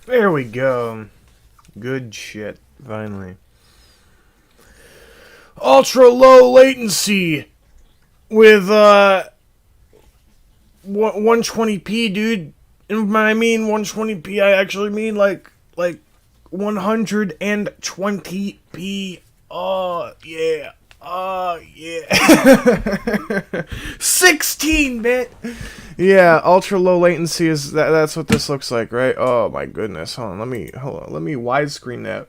There we go. Good shit. Finally. Ultra low latency with 120p, dude. And when I mean 120p, I actually mean like 120p. Oh yeah. Oh yeah. 16-bit. Yeah, ultra low latency is that's what this looks like, right? Oh my goodness. Hold on. Let me widescreen that.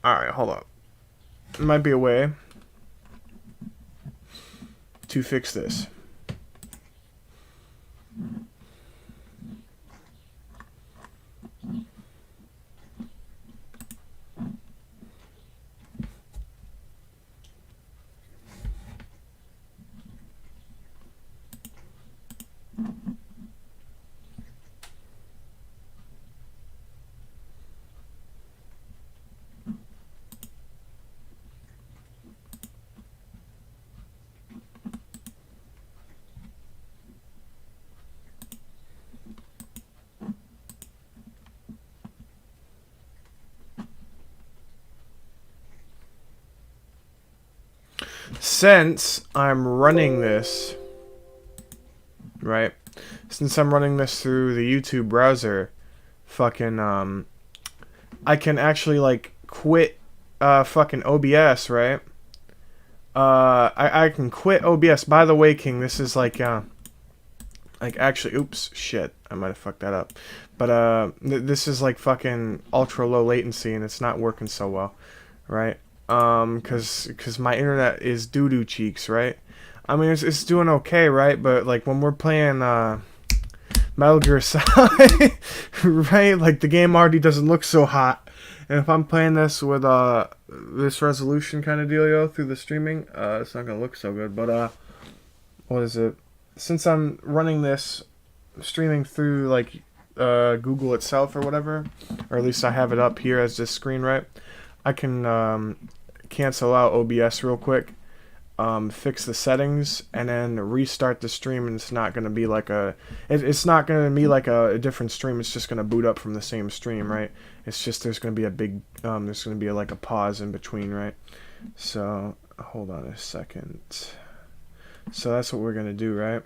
Alright, hold up. There might be a way to fix this. Since I'm running this, right? Since I'm running this through the YouTube browser, fucking I can actually like quit fucking OBS, right? I can quit OBS. By the way, King, this is like actually, oops, shit, I might have fucked that up. But this is like fucking ultra low latency, and it's not working so well, right? Cause my internet is doo-doo cheeks, right? I mean, it's doing okay, right? But like when we're playing Metal Gear Solid, right? Like the game already doesn't look so hot, and if I'm playing this with this resolution kind of dealio through the streaming, it's not gonna look so good. But what is it? Since I'm running this streaming through like Google itself or whatever, or at least I have it up here as this screen, right? I can cancel out OBS real quick, fix the settings, and then restart the stream, and it's not going to be like it's not going to be like a different stream. It's just going to boot up from the same stream, right? It's just there's going to be a big there's going to be like a pause in between, right? So hold on a second. So that's what we're going to do, right?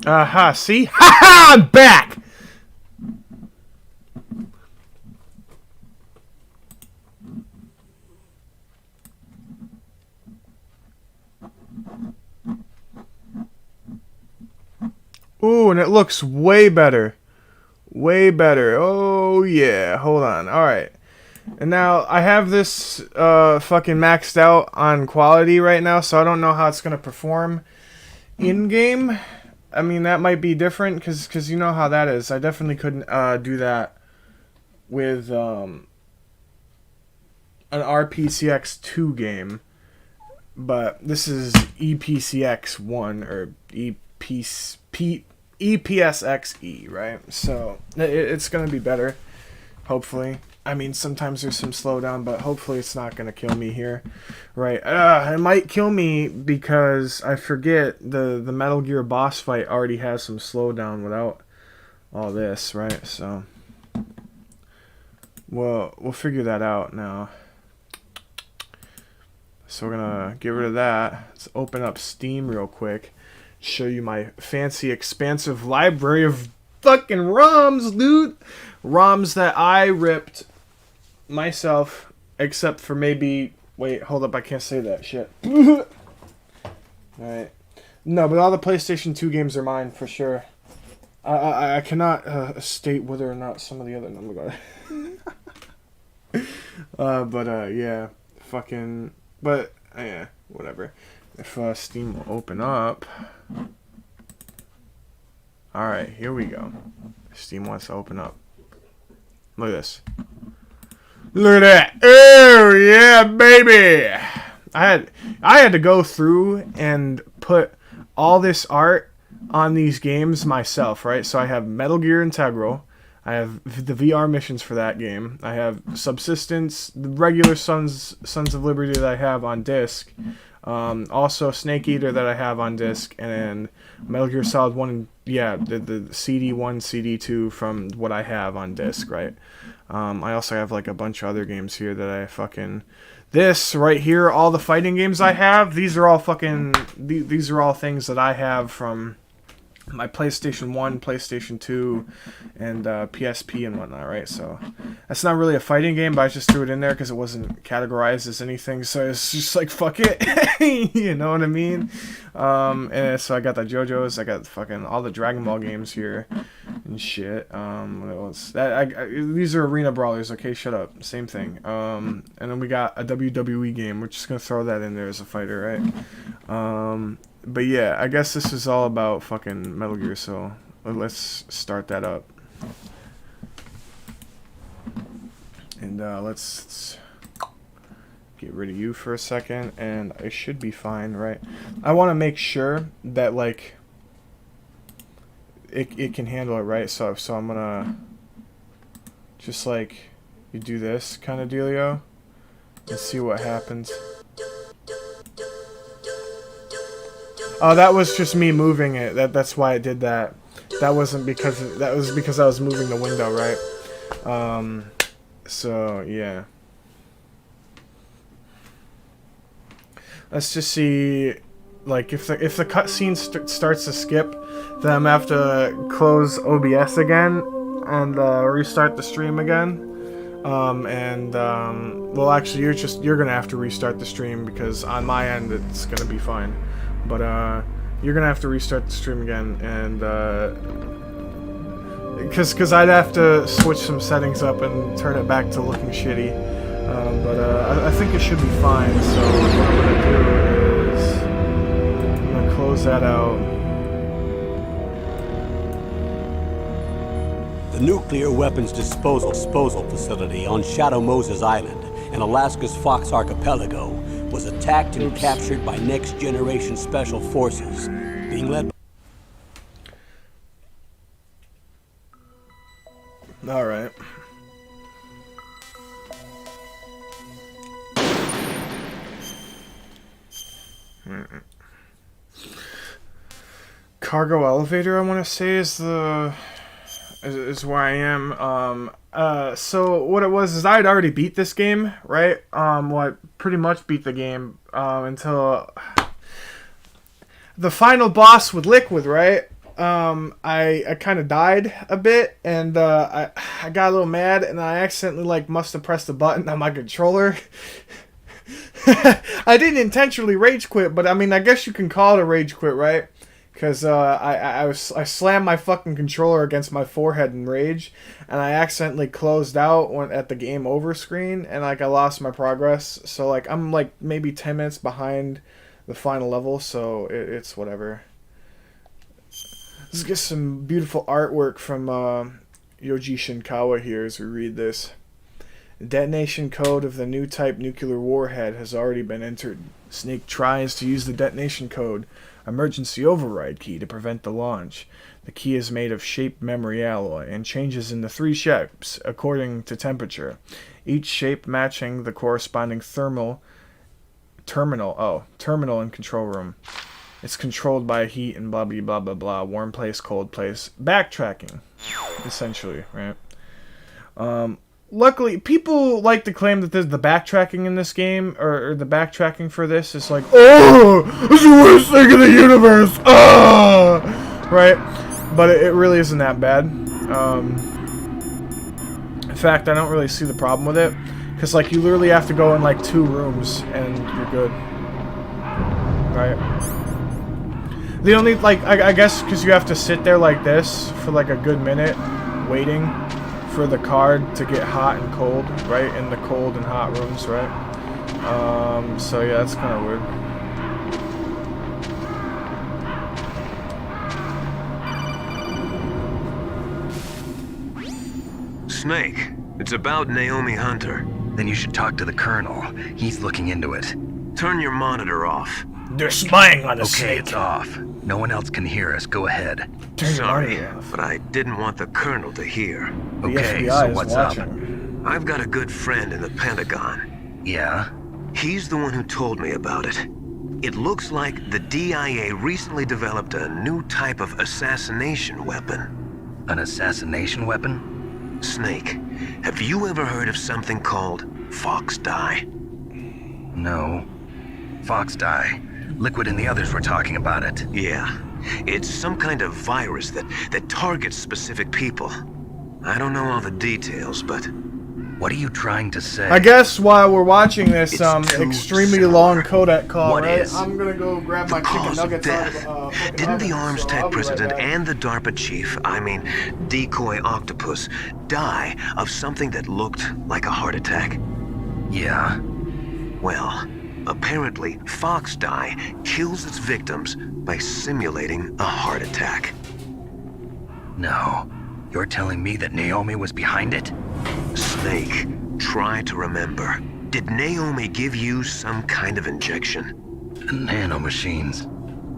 Aha, see? Ha ha! I'm back! Ooh, and it looks way better. Way better. Oh, yeah. Hold on. Alright. And now, I have this fucking maxed out on quality right now, so I don't know how it's going to perform in-game. I mean, that might be different, because you know how that is. I definitely couldn't do that with an RPCX2 game. But this is EPCX1, or EPSXE, right? So, it's going to be better, hopefully. I mean, sometimes there's some slowdown, but hopefully it's not going to kill me here, right? It might kill me because I forget the Metal Gear boss fight already has some slowdown without all this, right? So, we'll figure that out now. So we're going to get rid of that. Let's open up Steam real quick. Show you my fancy, expansive library of fucking ROMs, dude. ROMs that I ripped myself, except for maybe... Wait, hold up, I can't say that shit. Alright. No, but all the PlayStation 2 games are mine, for sure. I cannot state whether or not some of the other... yeah. Fucking... But, yeah, whatever. If Steam will open up... Alright, here we go. Steam wants to open up. Look at this. Look at that. Oh yeah, baby. I had to go through and put all this art on these games myself, right? So I have Metal Gear Integral. I have the VR missions for that game. I have Subsistence, the regular Sons of Liberty that I have on disc. Also Snake Eater that I have on disc, and then Metal Gear Solid 1, and yeah, the CD1, CD2 from what I have on disc, right? I also have like a bunch of other games here that I fucking... This right here, all the fighting games I have, these are all fucking... These are all things that I have from my PlayStation 1, PlayStation 2, and PSP and whatnot, right? So that's not really a fighting game, but I just threw it in there because it wasn't categorized as anything, so it's just like, fuck it. You know what I mean? And so I got the JoJo's, I got fucking all the Dragon Ball games here and shit. What else? These are arena brawlers, okay? Shut up. Same thing. And then we got a WWE game. We're just gonna throw that in there as a fighter, right? But yeah, I guess this is all about fucking Metal Gear, so let's start that up. And let's get rid of you for a second, and I should be fine, right? I want to make sure that, like, it can handle it, right? So I'm gonna just, like, you do this kind of dealio and see what happens. Oh, that was just me moving it. That's why it did that. That wasn't because... That was because I was moving the window, right? So, yeah. Let's just see... Like, if the cutscene starts to skip, then I'm gonna have to close OBS again and restart the stream again. Well, actually, you're gonna have to restart the stream because on my end it's gonna be fine. But you're gonna have to restart the stream again, and because I'd have to switch some settings up and turn it back to looking shitty. But I think it should be fine. So what I'm gonna do is I'm gonna close that out. The nuclear weapons disposal facility on Shadow Moses Island in Alaska's Fox Archipelago was attacked and captured by Next Generation Special Forces, being led by... Alright. Cargo elevator, I want to say, is where I am. So what it was is I had already beat this game, right? Well, I pretty much beat the game until the final boss with Liquid, right? I kind of died a bit, and I got a little mad, and I accidentally like must have pressed a button on my controller. I didn't intentionally rage quit, but I mean, I guess you can call it a rage quit, right? Because I slammed my fucking controller against my forehead in rage, and I accidentally closed out at the game over screen, and like I lost my progress. So like I'm like maybe 10 minutes behind the final level, so it's whatever. Let's get some beautiful artwork from Yoji Shinkawa here as we read this. The detonation code of the new type nuclear warhead has already been entered. Snake tries to use the detonation code emergency override key to prevent the launch. The key is made of shaped memory alloy and changes into 3 shapes according to temperature, each shape matching the corresponding terminal in control room. It's controlled by heat and blah blah blah blah blah, warm place, cold place, backtracking, essentially, right? Luckily, people like to claim that the backtracking in this game, or the backtracking for this is like, oh, this is the worst thing in the universe, right? But it really isn't that bad. In fact, I don't really see the problem with it, because like you literally have to go in like 2 rooms and you're good, right? The only, like, I guess because you have to sit there like this for like a good minute waiting for the card to get hot and cold, right? In the cold and hot rooms, right? So yeah, that's kind of weird. Snake, it's about Naomi Hunter. Then you should talk to the Colonel. He's looking into it. Turn your monitor off. They're spying on us. Okay, it's off. No one else can hear us. Go ahead. Sorry, but I didn't want the Colonel to hear. The Okay, FBI so is what's watching. I've got a good friend in the Pentagon. Yeah? He's the one who told me about it. It looks like the DIA recently developed a new type of assassination weapon. An assassination weapon? Snake, have you ever heard of something called Fox Dye? No. Fox dye. Liquid and the others were talking about it. Yeah. It's some kind of virus that targets specific people. I don't know all the details, but... What are you trying to say? I guess while we're watching this It's too extremely similar. long Kodak call, What right? is? I'm gonna go grab my The chicken cause of nuggets death. out of the fucking Didn't the oven, arms so tech I'll be right president back. and the DARPA chief, decoy octopus, die of something that looked like a heart attack? Yeah? Well, apparently Fox Dye kills its victims by simulating a heart attack. No. You're telling me that Naomi was behind it? Snake, try to remember. Did Naomi give you some kind of injection? Nanomachines.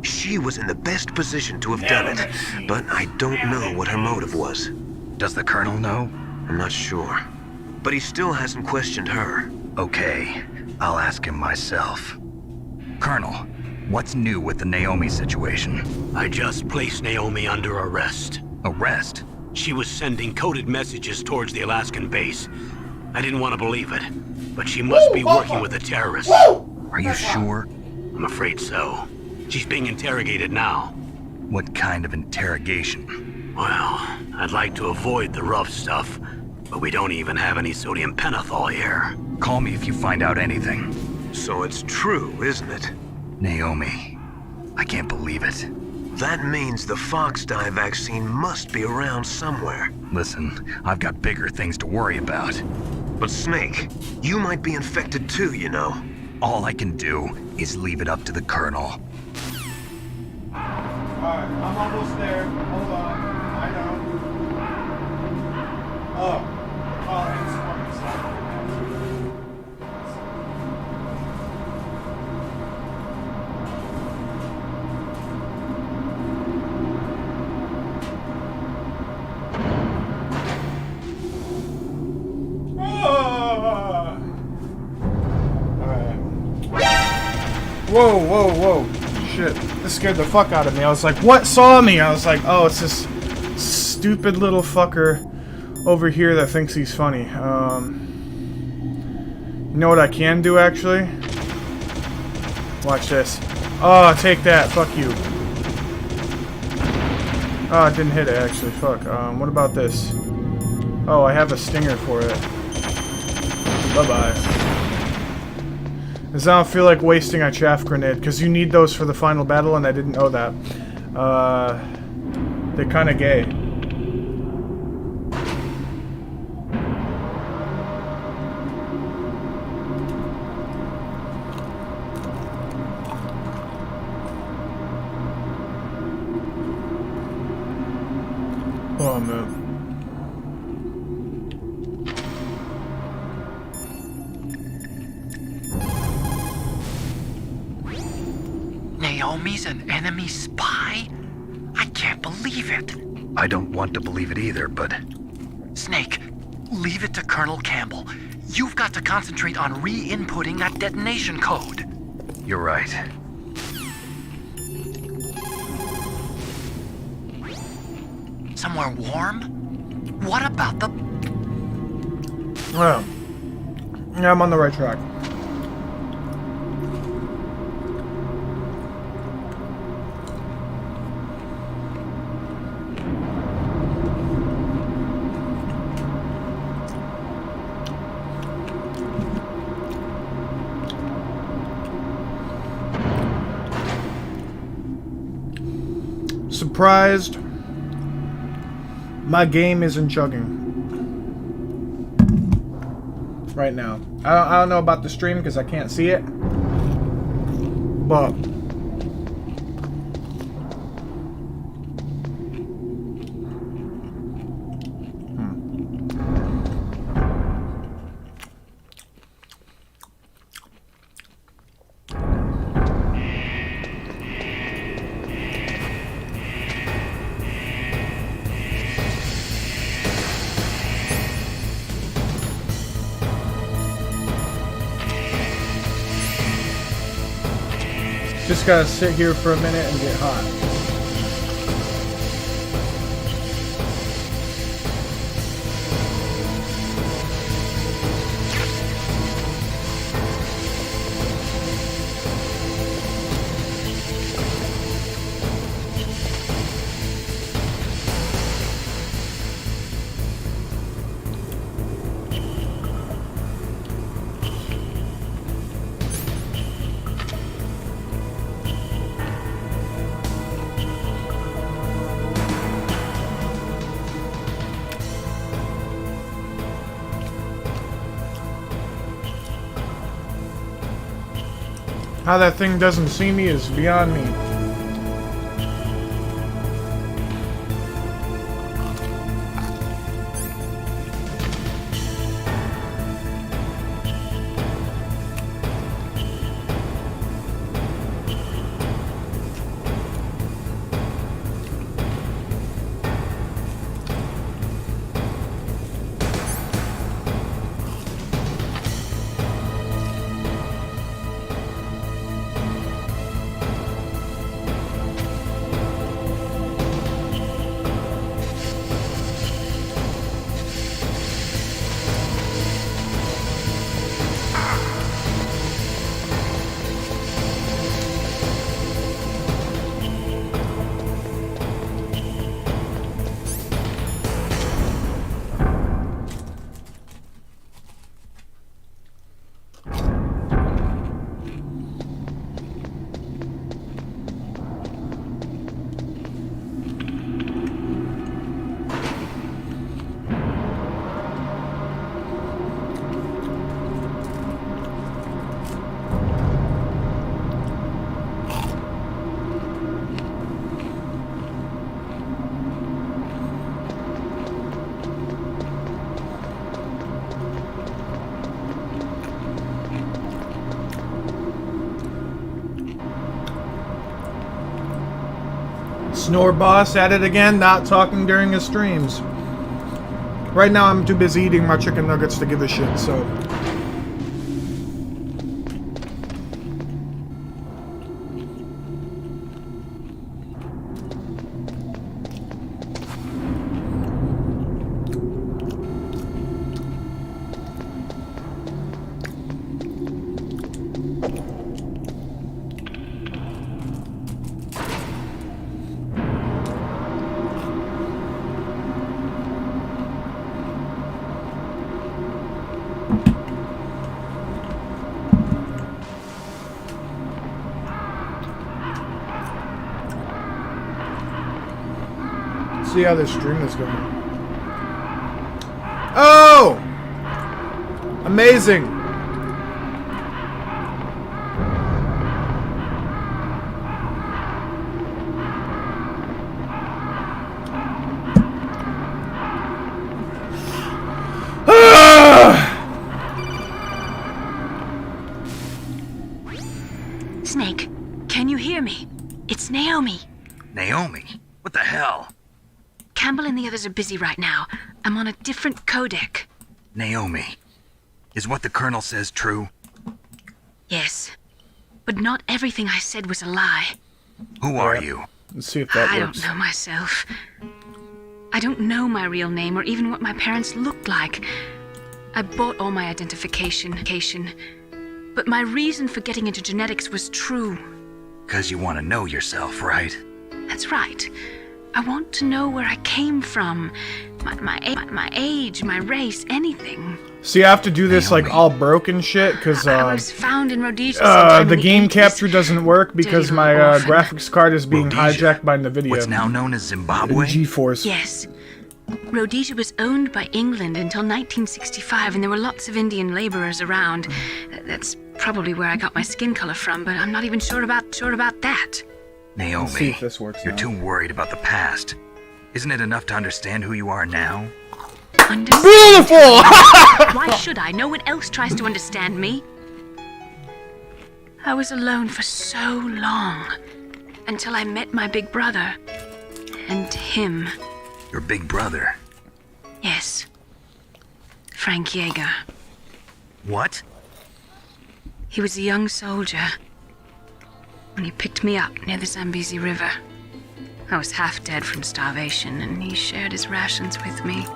She was in the best position to have done it, but I don't know what her motive was. Does the Colonel know? I'm not sure. But he still hasn't questioned her. Okay. I'll ask him myself. Colonel, what's new with the Naomi situation? I just placed Naomi under arrest. Arrest? She was sending coded messages towards the Alaskan base. I didn't want to believe it, but she must be working with the terrorists. Are you sure? I'm afraid so. She's being interrogated now. What kind of interrogation? Well, I'd like to avoid the rough stuff, but we don't even have any sodium pentothal here. Call me if you find out anything. So it's true, isn't it? Naomi. I can't believe it. That means the Fox Dye vaccine must be around somewhere. Listen, I've got bigger things to worry about. But Snake, you might be infected too, you know. All I can do is leave it up to the Colonel. Alright, I'm almost there. Hold on. I know. Oh, it's fine. Whoa, whoa, whoa. Shit. This scared the fuck out of me. I was like, what saw me? I was like, oh, it's this stupid little fucker over here that thinks he's funny. You know what I can do, actually? Watch this. Oh, take that. Fuck you. Oh, it didn't hit it, actually. Fuck. What about this? Oh, I have a stinger for it. Bye-bye. Because I don't feel like wasting a chaff grenade, because you need those for the final battle, and I didn't know that. They're kind of gay. Oh, man. Naomi's an enemy spy? I can't believe it. I don't want to believe it either, but... Snake, leave it to Colonel Campbell. You've got to concentrate on re-inputting that detonation code. You're right. Somewhere warm? What about the... Well, yeah, I'm on the right track. Surprised. My game isn't chugging right now. I don't know about the stream because I can't see it, but just gotta sit here for a minute and get hot. How that thing doesn't see me is beyond me. Snore Boss at it again, not talking during his streams. Right now I'm too busy eating my chicken nuggets to give a shit, so... See how this stream is going. Oh! Amazing! Snake, can you hear me? It's Naomi. Naomi? What the hell? Campbell and the others are busy right now. I'm on a different codec. Naomi, is what the Colonel says true? Yes. But not everything I said was a lie. Who are you? Let's see if that I works. don't know myself. I don't know my real name or even what my parents looked like. I bought all my identification. But my reason for getting into genetics was true. 'Cause you want to know yourself, right? That's right. I want to know where I came from. My age, my race, anything. See, I have to do this like all broken shit, because I was found in Rhodesia sometime the in game 80s. capture doesn't work because Dirty my little orphan. graphics card is being Rhodesia? hijacked by NVIDIA. What's now known as Zimbabwe? GeForce. Yes. Rhodesia was owned by England until 1965, and there were lots of Indian laborers around. That's probably where I got my skin color from, but I'm not even sure about that. Naomi, Let's see if this works you're now. too worried about the past. Isn't it enough to understand who you are now? Beautiful! Why should I? No one else tries to understand me. I was alone for so long, until I met my big brother. And him. Your big brother. Yes. Frank Yeager. What? He was a young soldier. when he picked me up near the Zambezi River. I was half dead from starvation, and he shared his rations with me.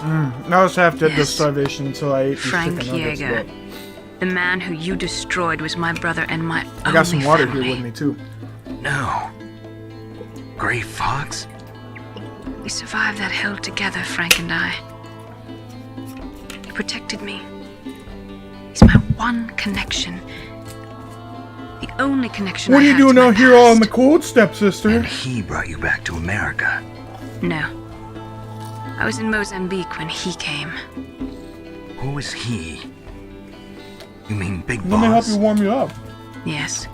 I was half dead to starvation until I ate these Frank chicken nuggets. Yeager. The man who you destroyed was my brother and my I got some water family. here with me too. No. Gray Fox? We survived that hell together, Frank and I. He protected me. He's my one connection. The only connection What I are you have doing to my out here on the past. cold, stepsister? And he brought you back to America. No. I was in Mozambique when he came. Who is he? You mean Big Let me help Boss? you warm you up. Yes.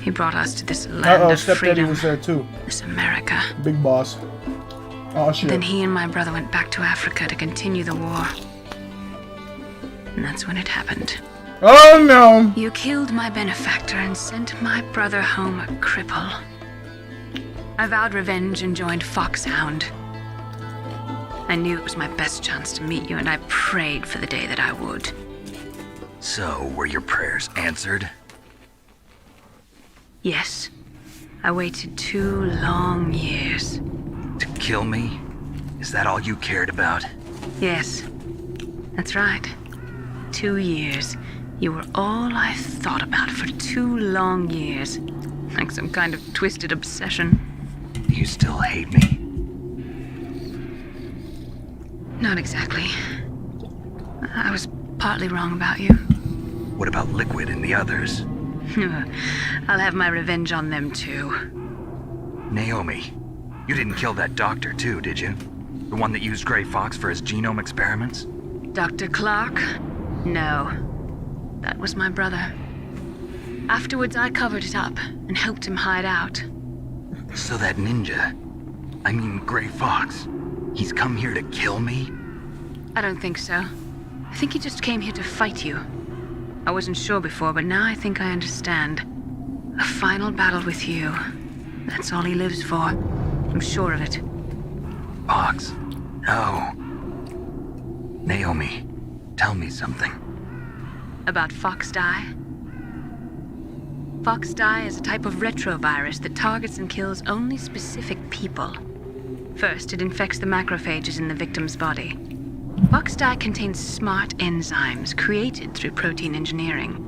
He brought us to this land Uh-oh, of stepdaddy freedom. was there too. This America. Big boss. Oh shit. Then he and my brother went back to Africa to continue the war. And that's when it happened. Oh no! You killed my benefactor and sent my brother home a cripple. I vowed revenge and joined Foxhound. I knew it was my best chance to meet you, and I prayed for the day that I would. So, were your prayers answered? Yes. I waited 2 long years. To kill me? Is that all you cared about? Yes. That's right. 2 years. You were all I thought about for 2 long years. Like some kind of twisted obsession. You still hate me? Not exactly. I was partly wrong about you. What about Liquid and the others? I'll have my revenge on them too. Naomi, you didn't kill that doctor too, did you? The one that used Gray Fox for his genome experiments? Dr. Clark? No. That was my brother. Afterwards, I covered it up and helped him hide out. So that ninja, I mean Gray Fox, he's come here to kill me? I don't think so. I think he just came here to fight you. I wasn't sure before, but now I think I understand. A final battle with you. That's all he lives for. I'm sure of it. Fox? No. Naomi, tell me something. About Fox Die? Fox Die is a type of retrovirus that targets and kills only specific people. First, it infects the macrophages in the victim's body. Fox Die contains smart enzymes created through protein engineering.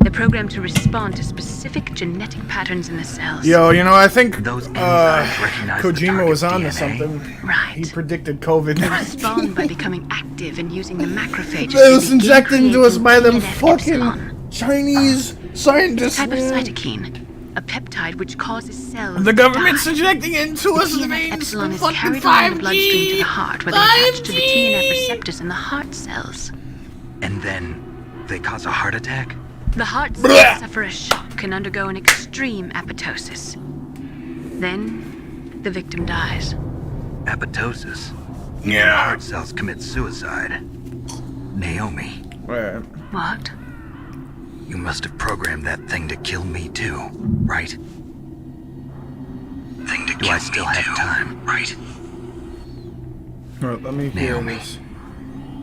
They're programmed to respond to specific genetic patterns in the cells. Yo, you know, I think Those enzymes recognize the Kojima was on to target's something. Right. He predicted COVID. They respond by becoming active and using the macrophages It to was begin injected into us creating by them TNF fucking epsilon. Chinese scientists. Type of man. cytokine, a peptide which causes cells The to government's die. injecting it into us TNF veins. epsilon is Fucking carried along in the 5G. bloodstream to the heart, where they attach to the TNF receptors in the heart cells. And then they cause a heart attack? The heart cells suffer a shock and undergo an extreme apoptosis. Then, the victim dies. Apoptosis? Yeah. Heart cells commit suicide. Naomi, Wait. What? you must have programmed that thing to kill me too, right? Do I still have time? Right. Alright, let me hear Naomi. this.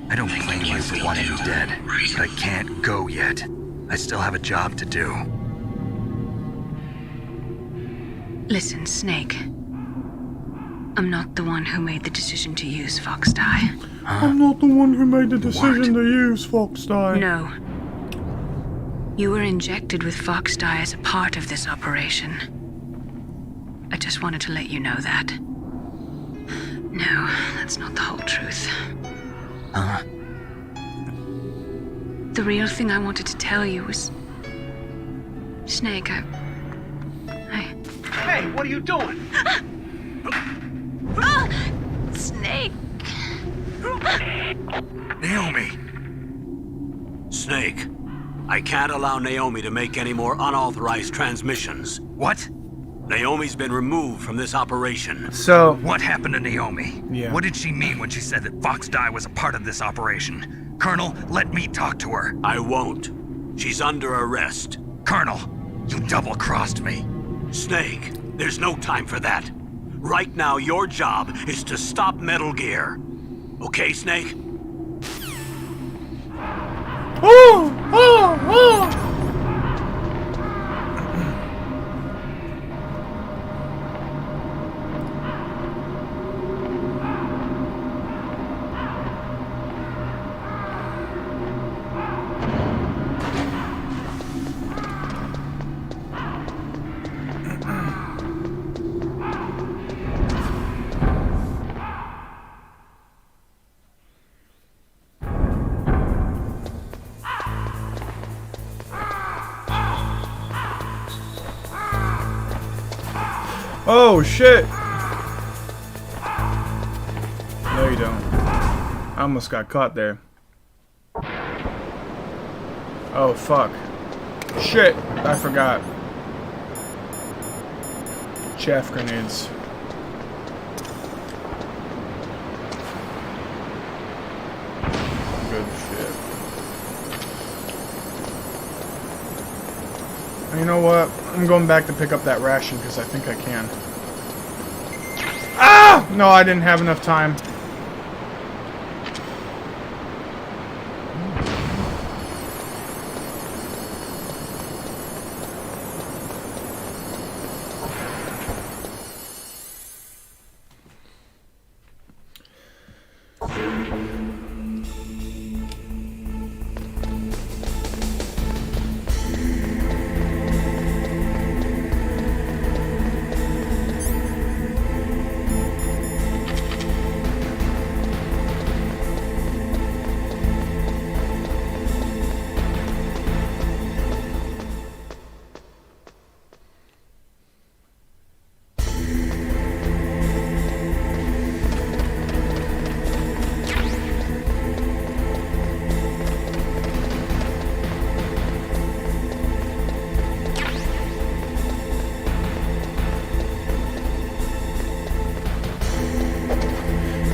I don't blame you for wanting me dead, but I can't go yet. I still have a job to do. Listen, Snake. I'm not the one who made the decision to use Fox Die. I'm not the one who made the decision What? to use Fox Die. No. You were injected with Fox Die as a part of this operation. I just wanted to let you know that. No, that's not the whole truth. Huh? The real thing I wanted to tell you was... Snake, I... Hey, what are you doing? Snake! Naomi! Snake, I can't allow Naomi to make any more unauthorized transmissions. What? Naomi's been removed from this operation. So, What happened to Naomi? Yeah. What did she mean when she said that Fox Die was a part of this operation? Colonel, let me talk to her. I won't. She's under arrest. Colonel, you double-crossed me. Snake, there's no time for that. Right now, your job is to stop Metal Gear. Okay, Snake? Oh shit! No, you don't. I almost got caught there. Oh fuck. Shit! I forgot. Chaff grenades. Good shit. You know what? I'm going back to pick up that ration because I think I can. Ah! No, I didn't have enough time.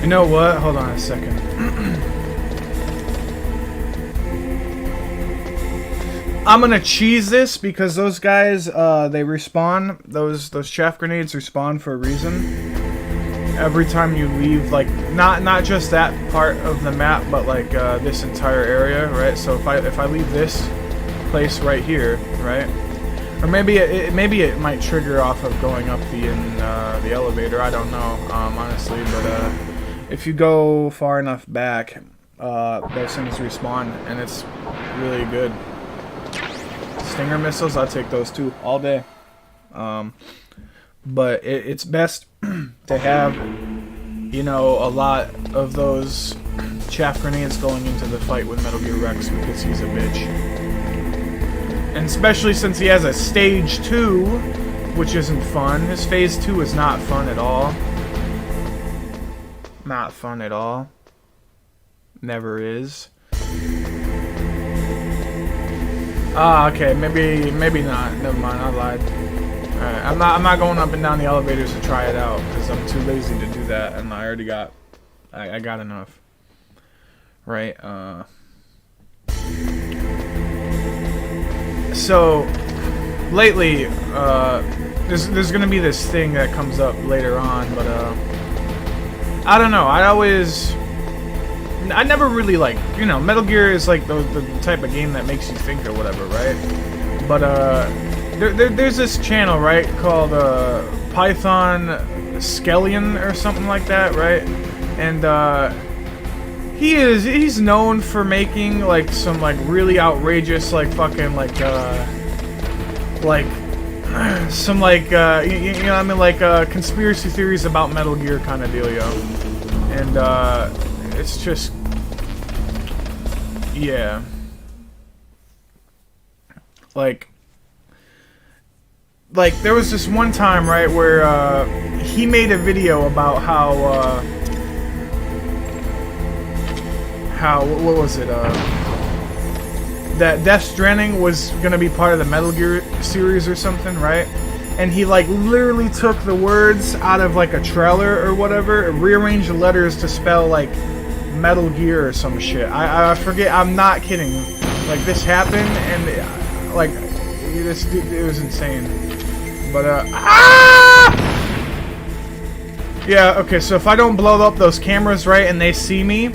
You know what? Hold on a second. I'm gonna cheese this because those guys, they respawn. Those chaff grenades respawn for a reason. Every time you leave, like not just that part of the map, but like this entire area, right? So if I leave this place right here, right? Or maybe it might trigger off of going up the elevator. I don't know, honestly, but if you go far enough back, those things respawn, and it's really good. Stinger missiles, I'll take those too all day. But it's best to have, you know, a lot of those chaff grenades going into the fight with Metal Gear Rex because he's a bitch. And especially since he has a stage 2, which isn't fun. His phase 2 is not fun at all. Not fun at all. Never is. Ah, okay, maybe not. Never mind, I lied. Alright, I'm not going up and down the elevators to try it out because I'm too lazy to do that, and I already got I got enough. Right, so lately, there's gonna be this thing that comes up later on, but I don't know. I never really, like, you know, Metal Gear is like the type of game that makes you think or whatever, right? But there's this channel, right, called Python Skellion or something like that, right? And he's known for making like some like really outrageous like fucking like some like you know what I mean, like conspiracy theories about Metal Gear kind of dealio. And it's just, yeah, like there was this one time, right, where he made a video about how what was it, that Death Stranding was gonna be part of the Metal Gear series or something, right? And he like literally took the words out of like a trailer or whatever, and rearranged the letters to spell like Metal Gear or some shit. I forget. I'm not kidding. Like, this happened, and like it was insane. But yeah. Okay. So if I don't blow up those cameras, right, and they see me,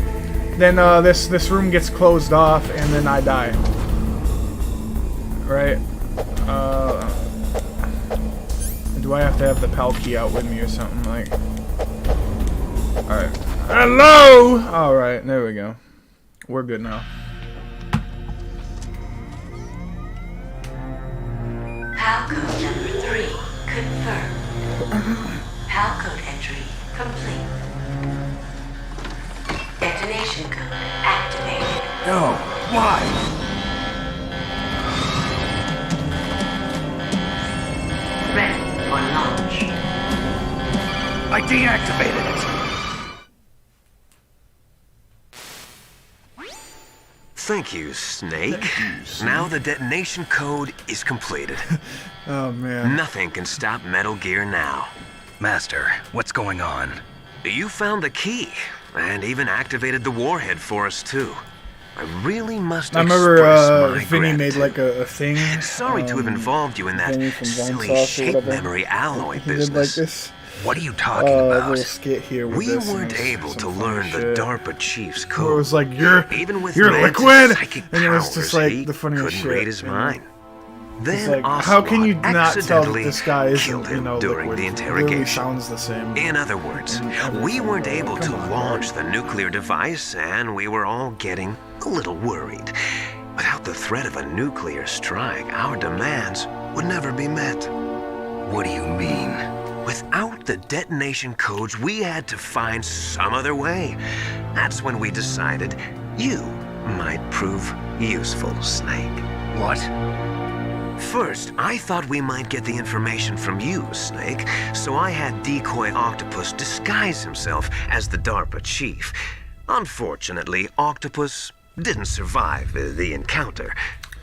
then this room gets closed off, and then I die. Right. Do I have to have the PAL key out with me or something, like? Alright. Hello! Alright, there we go. We're good now. PAL code number 3 confirmed. PAL code entry complete. Detonation code activated. No, why? Ready for launch. deactivated it. Thank you, Snake. Now the detonation code is completed. Oh, man. Nothing can stop Metal Gear now. Master, what's going on? You found the key, and even activated the warhead for us, too. I really must I express remember my Vinny made gratitude. like a thing. Sorry to have involved you in that Vinny from Vine silly Sauce or shape whatever. memory alloy He did like business. this What are you talking a about? little skit here with We this. and weren't it was able some to funny learn the shit. DARPA chief's Where it code. was like, you're Even with liquid! Lance's psychic And it was just powers, like he the funniest couldn't shit. read his and mind. It's Then like, how can you Ocelot not tell that accidentally this guy killed isn't, you him know, during liquid? the It literally interrogation. sounds the same. In other words, And we everything, weren't like, able to come on, launch the nuclear device, and we were all getting a little worried. Without the threat of a nuclear strike, our demands would never be met. What do you mean? Without the detonation codes, we had to find some other way. That's when we decided you might prove useful, Snake. What? First, I thought we might get the information from you, Snake, so I had Decoy Octopus disguise himself as the DARPA chief. Unfortunately, Octopus didn't survive the encounter,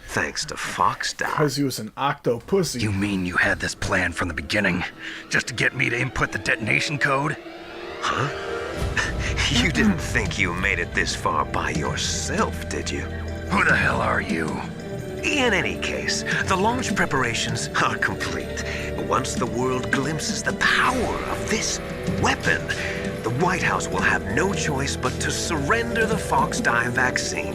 thanks to Foxdog. Because he was an octopussy. You mean you had this plan from the beginning? Just to get me to input the detonation code? Huh? You didn't think you made it this far by yourself, did you? Who the hell are you? In any case, the launch preparations are complete. Once the world glimpses the power of this weapon, the White House will have no choice but to surrender the Fox-Die vaccine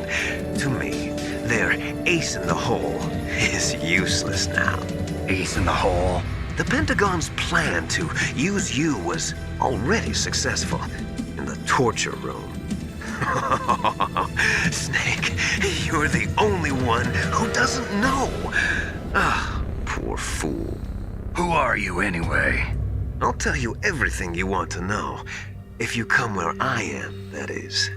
to me. Their ace in the hole is useless now. Ace in the hole? The Pentagon's plan to use you was already successful in the torture room. Snake, you're the only one who doesn't know. Ah, poor fool. Who are you anyway? I'll tell you everything you want to know. If you come where I am, that is.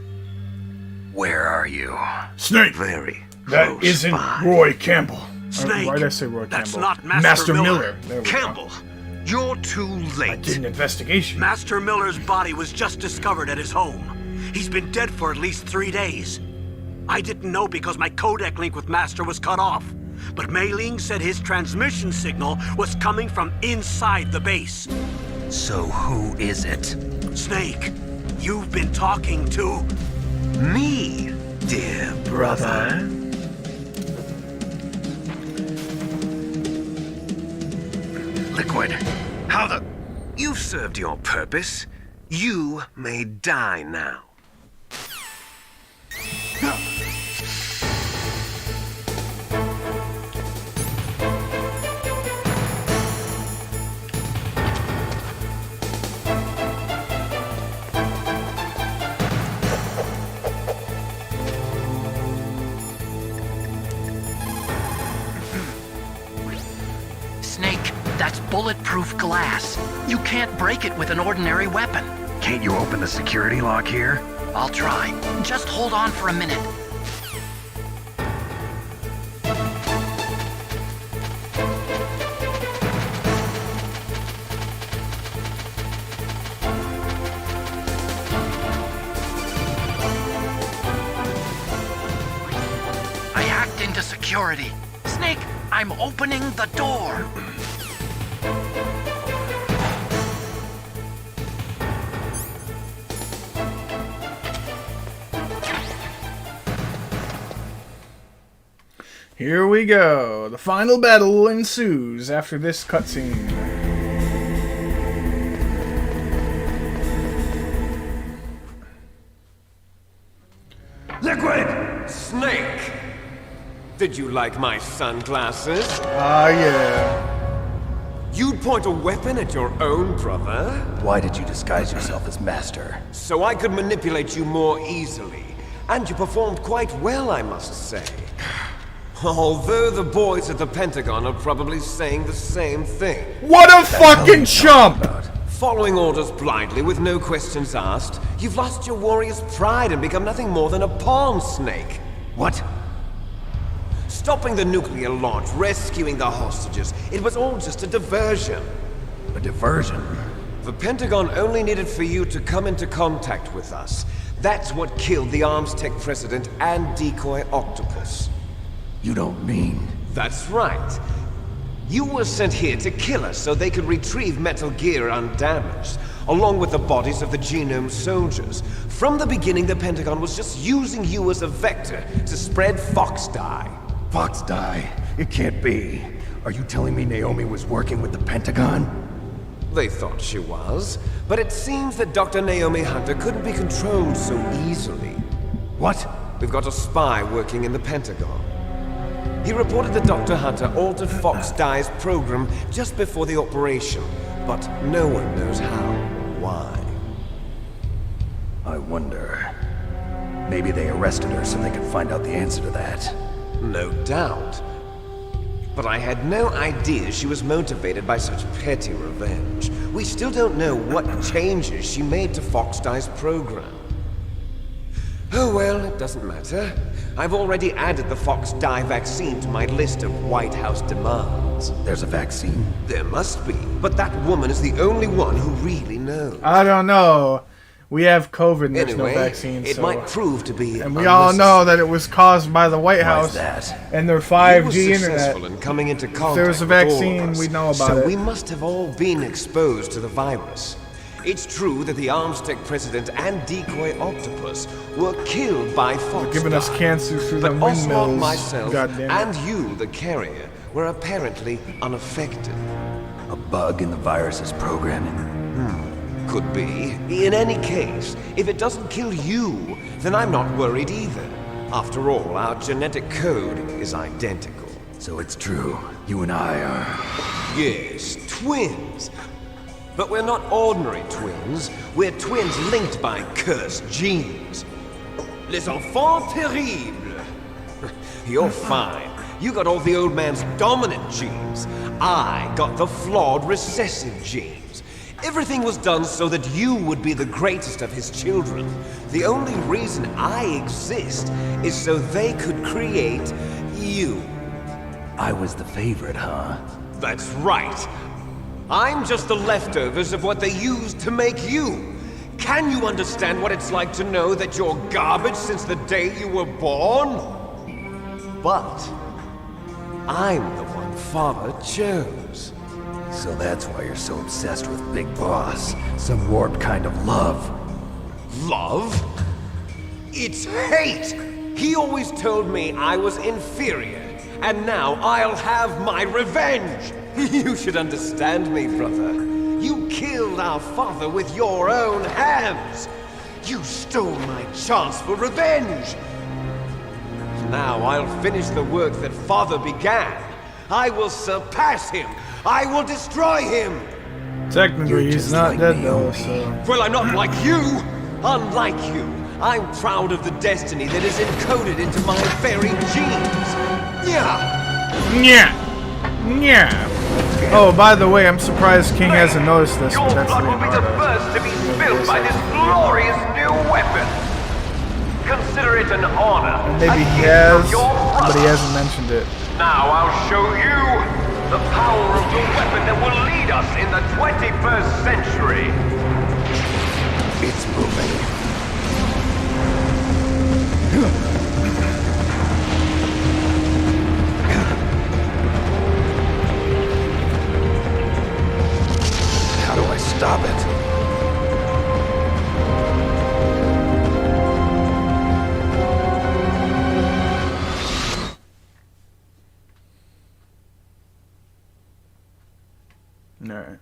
Where are you? Snake! Very That close isn't by. Roy Campbell. Snake, Why did I say Roy that's Campbell? not Master Miller. There we Campbell, you're too go. I late. did an investigation. Master Miller's body was just discovered at his home. He's been dead for at least 3 days. I didn't know because my codec link with Master was cut off. But Mei Ling said his transmission signal was coming from inside the base. So who is it? Snake, you've been talking to... Me, dear brother. Liquid. How the... You've served your purpose. You may die now. Snake, that's bulletproof glass. You can't break it with an ordinary weapon. Can't you open the security lock here? I'll try. Just hold on for a minute. I hacked into security. Snake, I'm opening the door. Here we go. The final battle ensues after this cutscene. Liquid! Snake! Did you like my sunglasses? Ah, yeah. You'd point a weapon at your own brother? Why did you disguise yourself as Master? So I could manipulate you more easily. And you performed quite well, I must say. Although the boys at the Pentagon are probably saying the same thing. What a fucking chump! Following orders blindly with no questions asked, you've lost your warrior's pride and become nothing more than a pawn, Snake. What? Stopping the nuclear launch, rescuing the hostages, it was all just a diversion. A diversion? The Pentagon only needed for you to come into contact with us. That's what killed the Arms Tech president and decoy octopus. You don't mean... That's right. You were sent here to kill us so they could retrieve Metal Gear undamaged, along with the bodies of the Genome soldiers. From the beginning, the Pentagon was just using you as a vector to spread Fox dye. Fox dye? It can't be. Are you telling me Naomi was working with the Pentagon? They thought she was, but it seems that Dr. Naomi Hunter couldn't be controlled so easily. What? We've got a spy working in the Pentagon. He reported that Dr. Hunter altered Fox Dye's program just before the operation, but no one knows how or why. I wonder... Maybe they arrested her so they could find out the answer to that. No doubt. But I had no idea she was motivated by such petty revenge. We still don't know what changes she made to Fox Dye's program. Oh well, it doesn't matter. I've already added the Fox Dye vaccine to my list of White House demands. There's a vaccine? There must be, but that woman is the only one who really knows. I don't know. We have COVID and there's Anyway, no vaccine, it so... might prove to be And we all know that it was caused by the White House and their 5G He was successful internet. in coming into contact If there was a with all of vaccine, us, we'd know about so it. we must have all been exposed to the virus. It's true that the Arms Tech president and decoy octopus were killed by Fox They're giving us Dye. cancer through But them Oswald, windmills. myself, Goddamn it. and you, the carrier, were apparently unaffected. A bug in the virus's programming? Could be. In any case, if it doesn't kill you, then I'm not worried either. After all, our genetic code is identical. So it's true. You and I are... Yes, twins. But we're not ordinary twins. We're twins linked by cursed genes. Les enfants terribles. You're fine. You got all the old man's dominant genes. I got the flawed recessive genes. Everything was done so that you would be the greatest of his children. The only reason I exist is so they could create you. I was the favorite, huh? That's right. I'm just the leftovers of what they used to make you. Can you understand what it's like to know that you're garbage since the day you were born? But I'm the one Father chose. So that's why you're so obsessed with Big Boss. Some warped kind of love. Love? It's hate! He always told me I was inferior, and now I'll have my revenge! You should understand me, brother. You killed our father with your own hands! You stole my chance for revenge! Now I'll finish the work that Father began. I will surpass him! I will destroy him! Technically, he's not dead though, so... Well, I'm not like you! Unlike you, I'm proud of the destiny that is encoded into my very genes! Yeah! Yeah! Yeah! Oh, by the way, I'm surprised King hasn't noticed this, but that's blood will be the Leonardo. first to be spilled by this glorious new weapon. Consider it an honor. Maybe he has, but he hasn't mentioned it. Now I'll show you the power of the weapon that will lead us in the 21st century. It's moving. How do I stop it? Alright.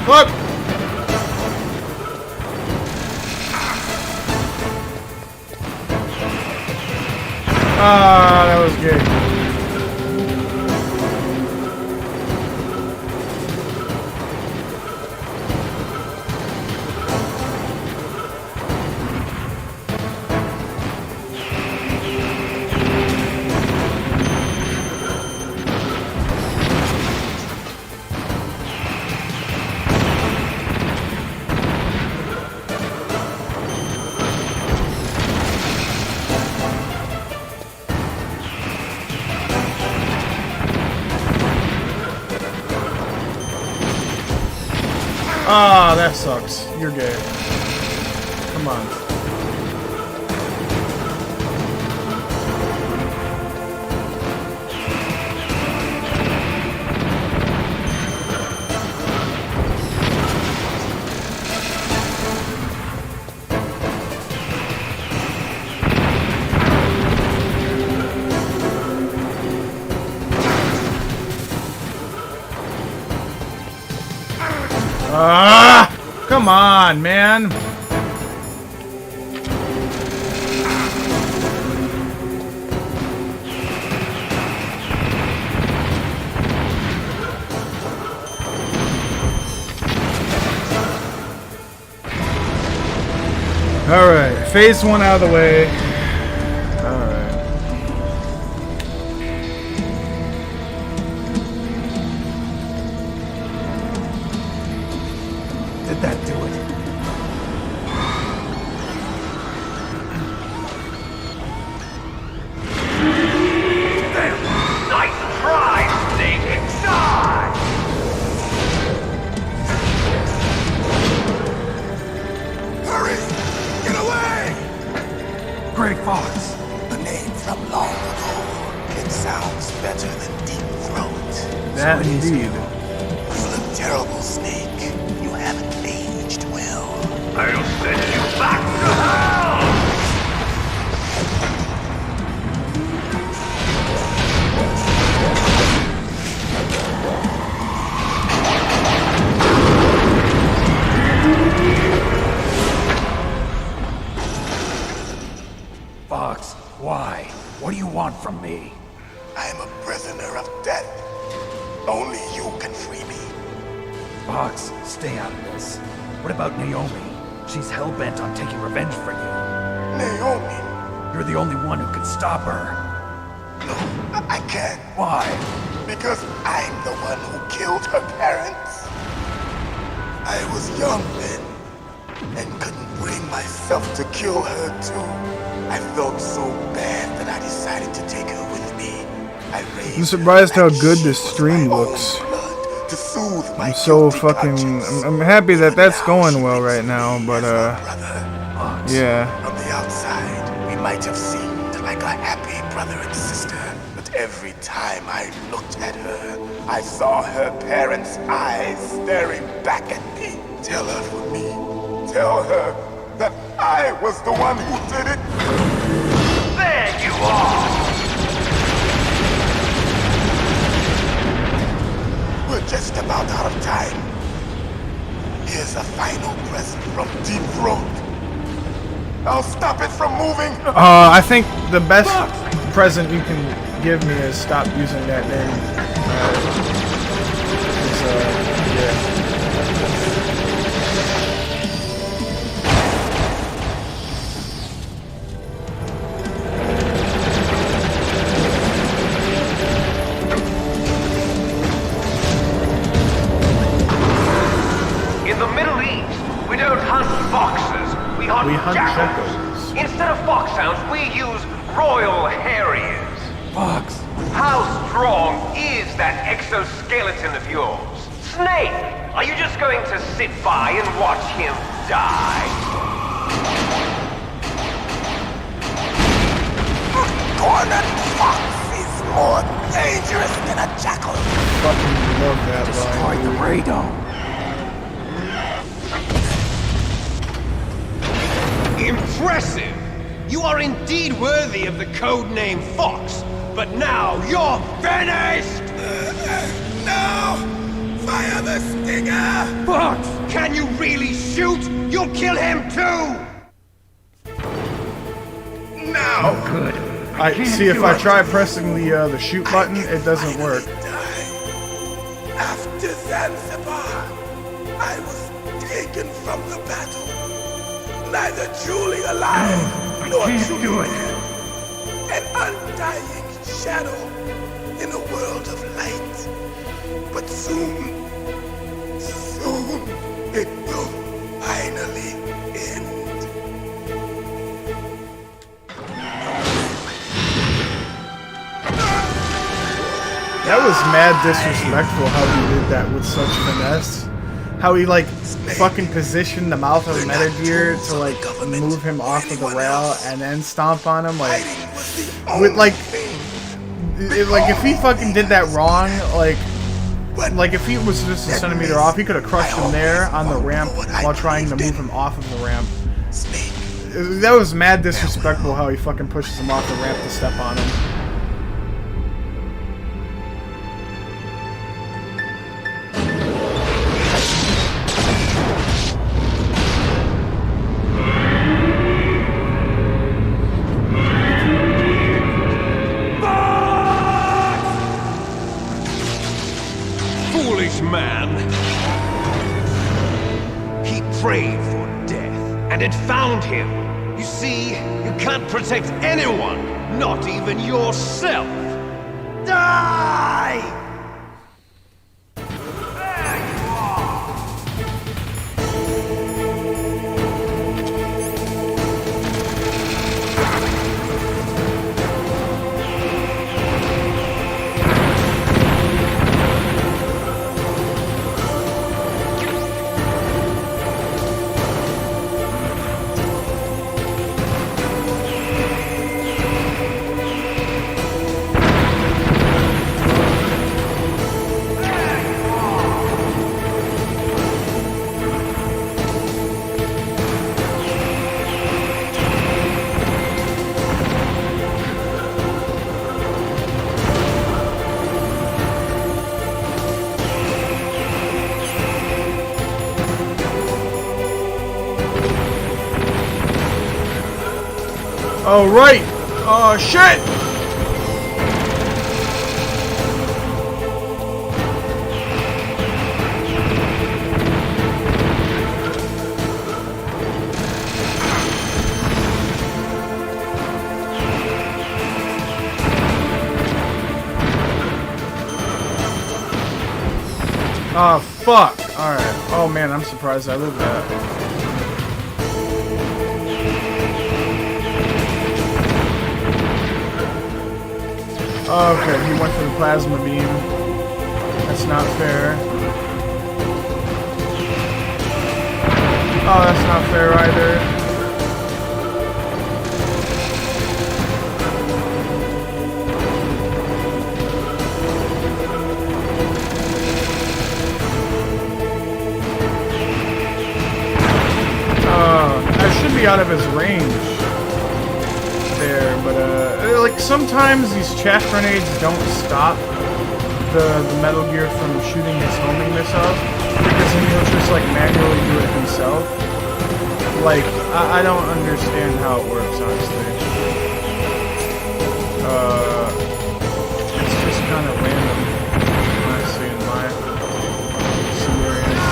Fuck! That was good. Ah, that sucks. You're gay. Come on. Come on, man. All right, phase 1 out of the way. All right. Did that do it? Nice try, Snake! Die! Hurry! Get away! Gray Fox. A name from long ago. It sounds better than Deep Throat. That So it is indeed. you. You look terrible, Snake. You haven't aged well. I'll send you back to hell! Fox, why? What do you want from me? I am a prisoner of death. Only you can free me. Fox, stay out of this. What about Naomi? She's hell-bent on taking revenge for you. Naomi? You're the only one who can stop her. No, I can't. Why? Because I'm the one who killed her parents. I was young then, and couldn't bring myself to kill her too. I felt so bad that I decided to take her with me. I'm surprised how good this stream looks. I'm so fucking... I'm happy that that's going well right now, but yeah. From the outside, we might have seemed like a happy brother and sister, but every time I looked at her, I saw her parents' eyes staring back at me. Tell her for me. Tell her that I was the one who did it. There you are! We're just about out of time. Here's a final present from Deep Throat. I'll stop it from moving. I think the best present you can give me is stop using that name. Yeah. We hunt jackals. Instead of foxhounds, we use royal harriers. Fox. How strong is that exoskeleton of yours? Snake, are you just going to sit by and watch him die? A cornered fox is more dangerous than a jackal. Fucking love that Destroy the radome. Impressive! You are indeed worthy of the codename Fox, but now you're finished! No! Fire the stinger! Fox, can you really shoot? You'll kill him too! No! Oh, good. I see if I try pressing the shoot button, it doesn't work. After Zanzibar, I was taken from the battle. Neither truly alive nor truly dead. An undying shadow in a world of light. But soon it will finally end. That was mad disrespectful how he did that with such finesse. How he like fucking positioned the mouth of Metal Gear to like move him off of the rail and then stomp on him like with like if he fucking did that wrong, like if he was just a centimeter off, he could have crushed him there on the ramp while trying to move him off of the ramp. That was mad disrespectful how he fucking pushes him off the ramp to step on him. Man. He prayed for death, and it found him. You see, you can't protect anyone, not even yourself. Die! There you are! Oh, right! Oh, shit! Oh, fuck! Alright. Oh, man, I'm surprised I lived that. Okay, he went for the plasma beam. That's not fair. Oh, that's not fair either. I should be out of his range there, but like sometimes these chaff grenades don't stop the Metal Gear from shooting his homing missiles because then he'll just like manually do it himself. Like I don't understand how it works, honestly. It's just kind of random, honestly, in my experience.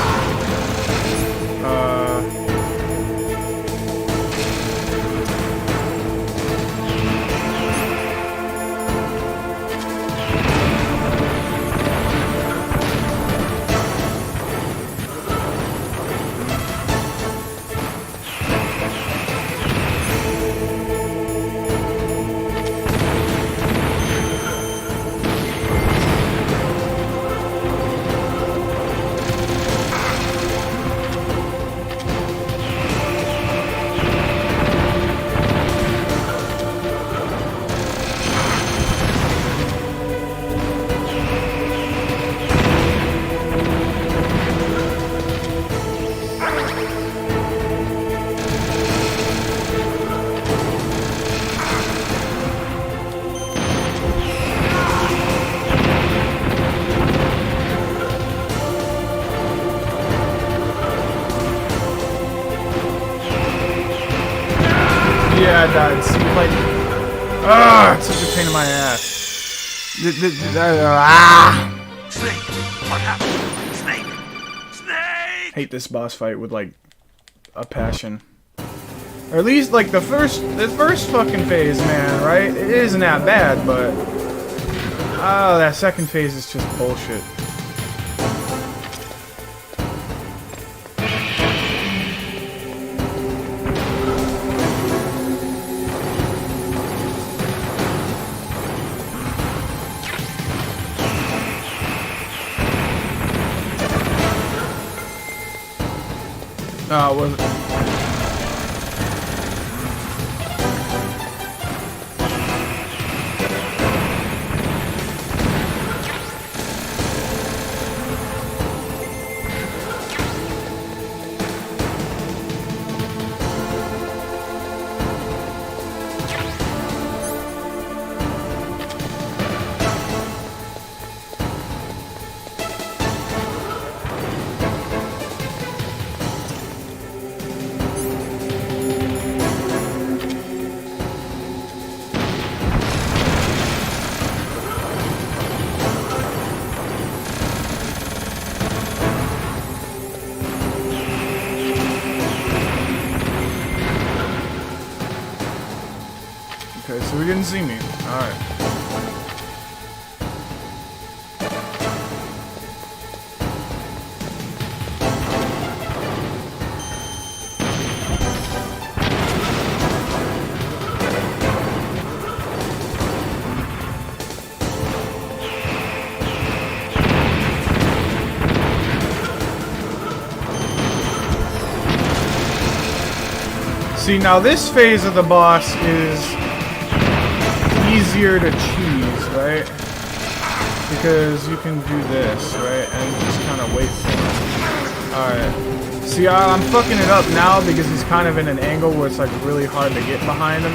I died. See, like, it's such a pain in my ass. Snake, what happened? Snake! Snake! Hate this boss fight with like a passion. Or at least like the first fucking phase, man, right? It isn't that bad, but that second phase is just bullshit. It wasn't. Okay, so he didn't see me. Alright. See, now this phase of the boss is easier to cheese, right? Because you can do this, right? And just kind of wait for it. Alright. See, I'm fucking it up now because he's kind of in an angle where it's like really hard to get behind him.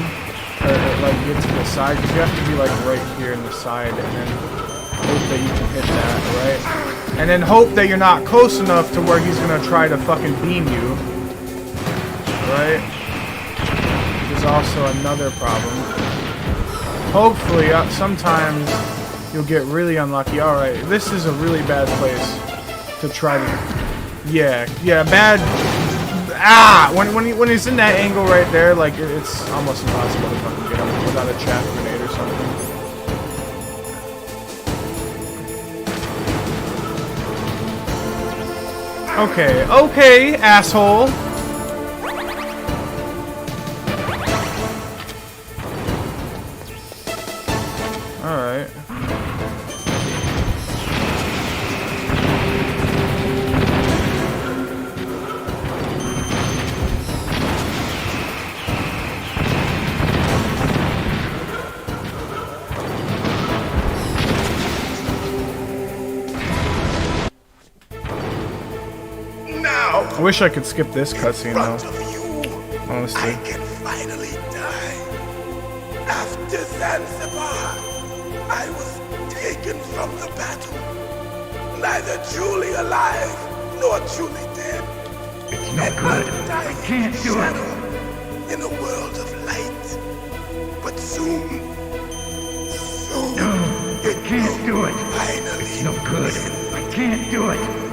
Or like get to the side. Because you have to be like right here in the side and then hope that you can hit that, right? And then hope that you're not close enough to where he's gonna try to fucking beam you. Right? Which is also another problem. Hopefully, sometimes you'll get really unlucky. Alright, this is a really bad place to try to... Yeah, bad... When he's in that angle right there, like, it's almost impossible to fucking get him without a chaff grenade or something. Okay, asshole! Alright. Now, I wish I could skip this cutscene though. Honestly. I can finally die. After Zanzibar, I was taken from the battle. Neither truly alive nor truly dead. It's no good. I can't do it. In a world of light. But soon, No, I can't do it. finally It's no good. I can't do it.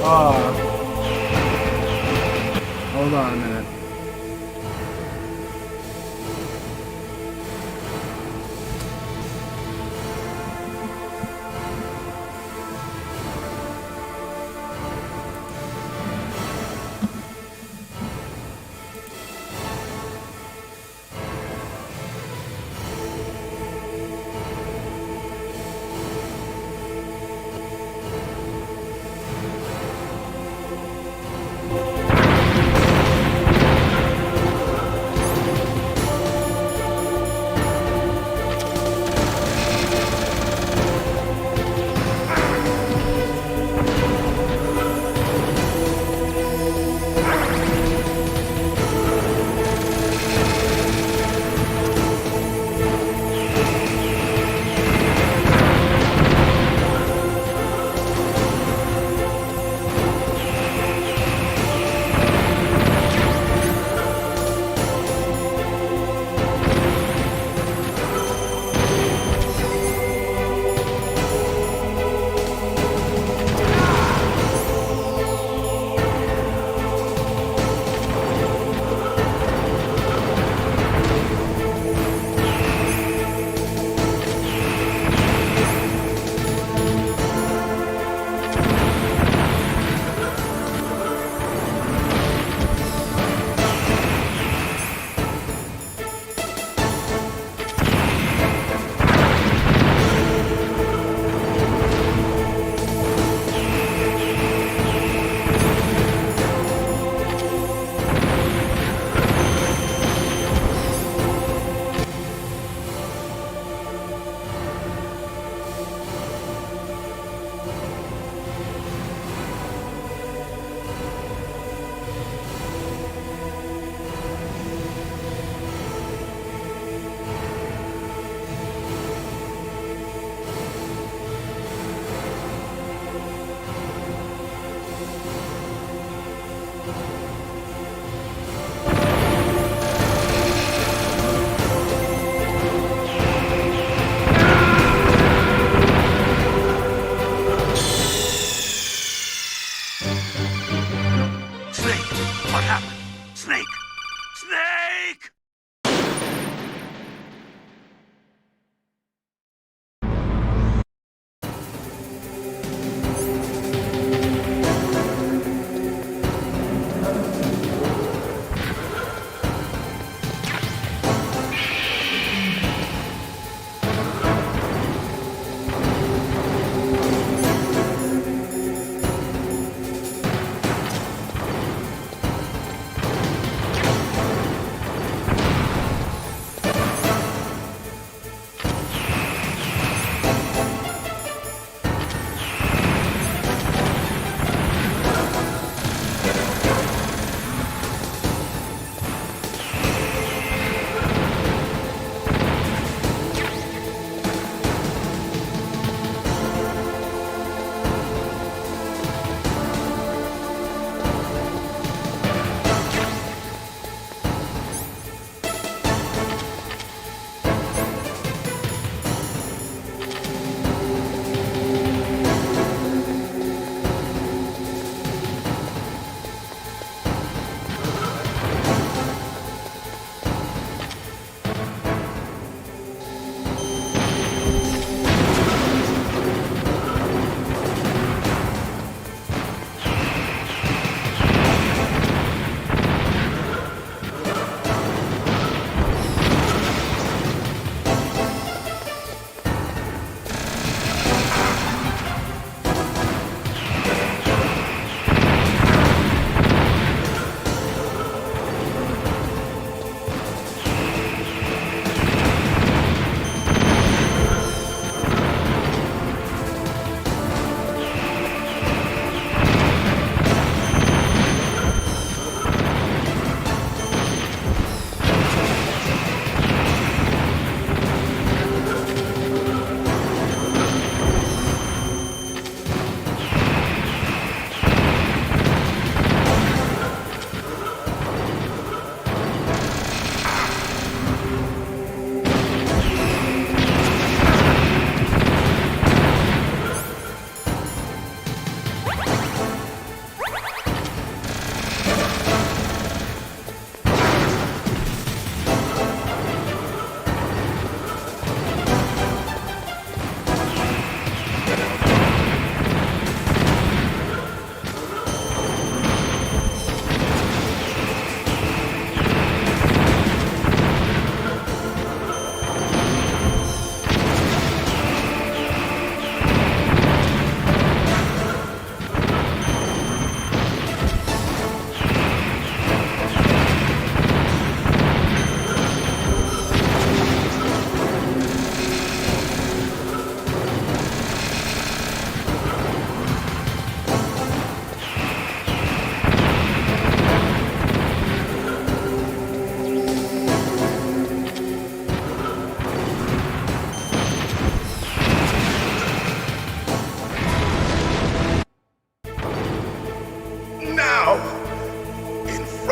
Hold on a minute.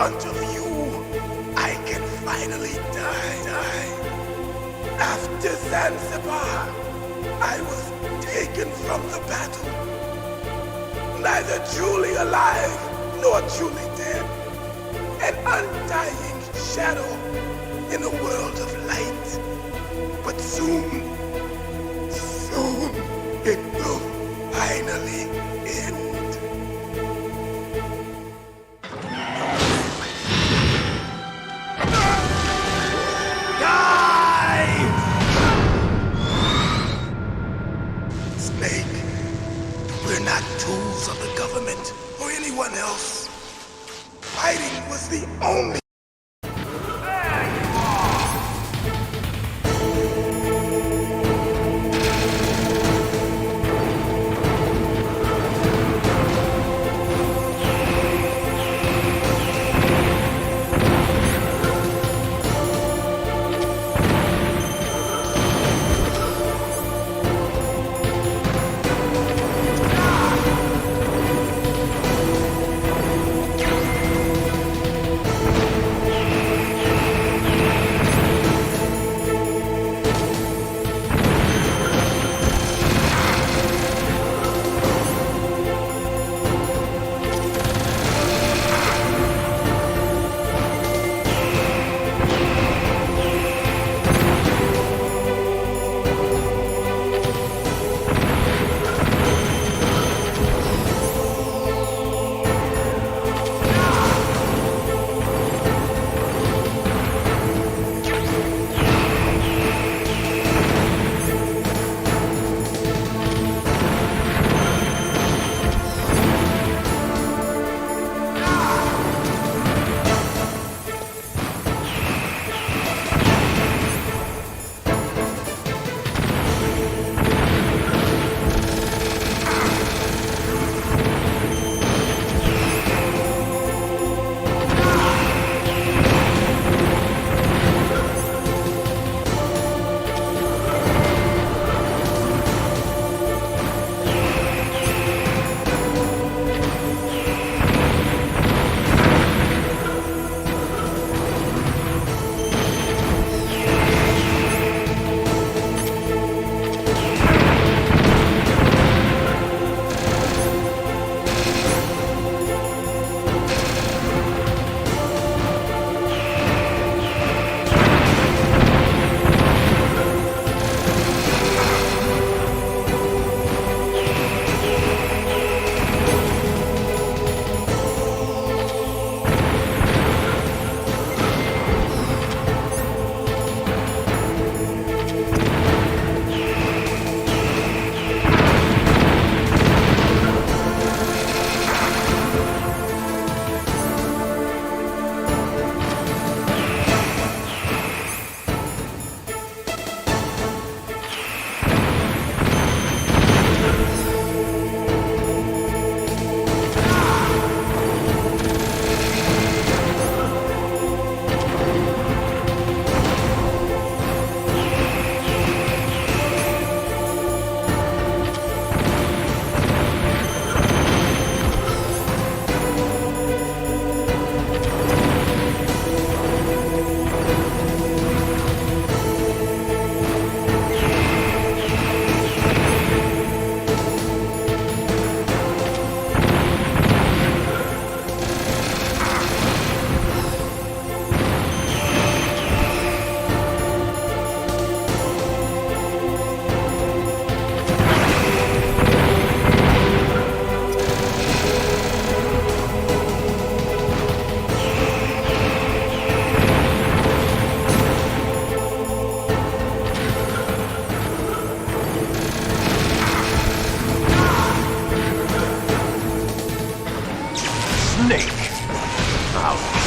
front of you, I can finally die. After Zanzibar, I was taken from the battle. Neither truly alive nor truly dead. An undying shadow in a world of light. But soon it will finally end. Die! Snake, we're not tools of the government or anyone else. Fighting was the only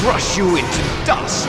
crush you into dust.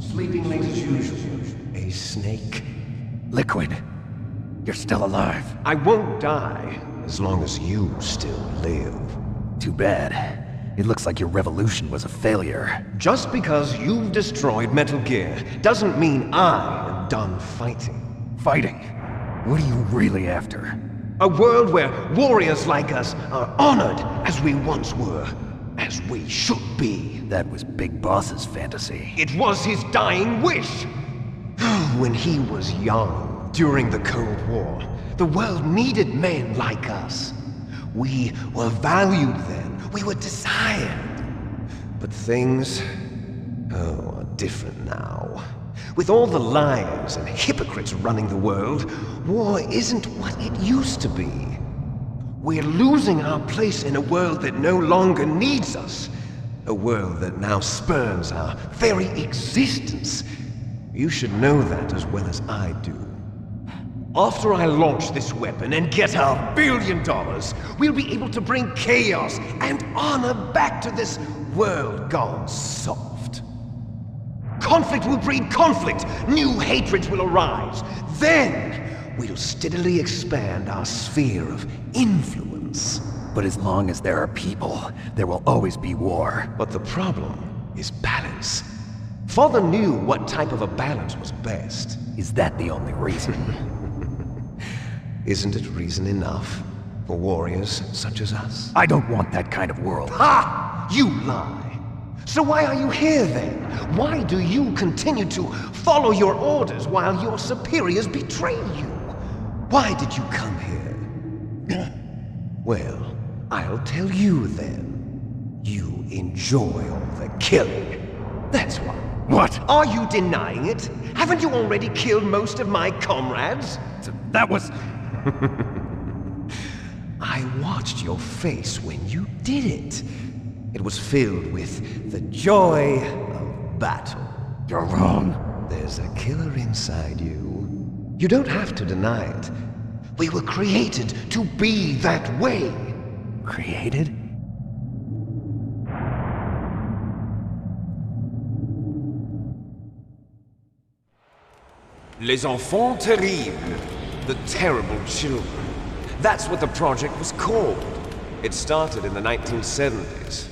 Sleeping late as usual. A snake. Liquid, you're still alive. I won't die as long as you still live. Too bad. It looks like your revolution was a failure. Just because you've destroyed Metal Gear doesn't mean I am done fighting. Fighting? What are you really after? A world where warriors like us are honored as we once were, as we should be. That was Big Boss's fantasy. It was his dying wish. When he was young, during the Cold War, the world needed men like us. We were valued then. We were desired. But things, are different now. With all the liars and hypocrites running the world, war isn't what it used to be. We're losing our place in a world that no longer needs us. A world that now spurns our very existence. You should know that as well as I do. After I launch this weapon and get our $1 billion, we'll be able to bring chaos and honor back to this world gone soft. Conflict will breed conflict. New hatreds will arise. Then, we'll steadily expand our sphere of influence. But as long as there are people, there will always be war. But the problem is balance. Father knew what type of a balance was best. Is that the only reason? Isn't it reason enough for warriors such as us? I don't want that kind of world. Ha! You lie! So why are you here then? Why do you continue to follow your orders while your superiors betray you? Why did you come here? Well, I'll tell you then. You enjoy all the killing. That's why. What? Are you denying it? Haven't you already killed most of my comrades? That was... I watched your face when you did it. It was filled with the joy of battle. You're wrong. There's a killer inside you. You don't have to deny it. We were created to be that way. Created? Les enfants terribles. The terrible children. That's what the project was called. It started in the 1970s.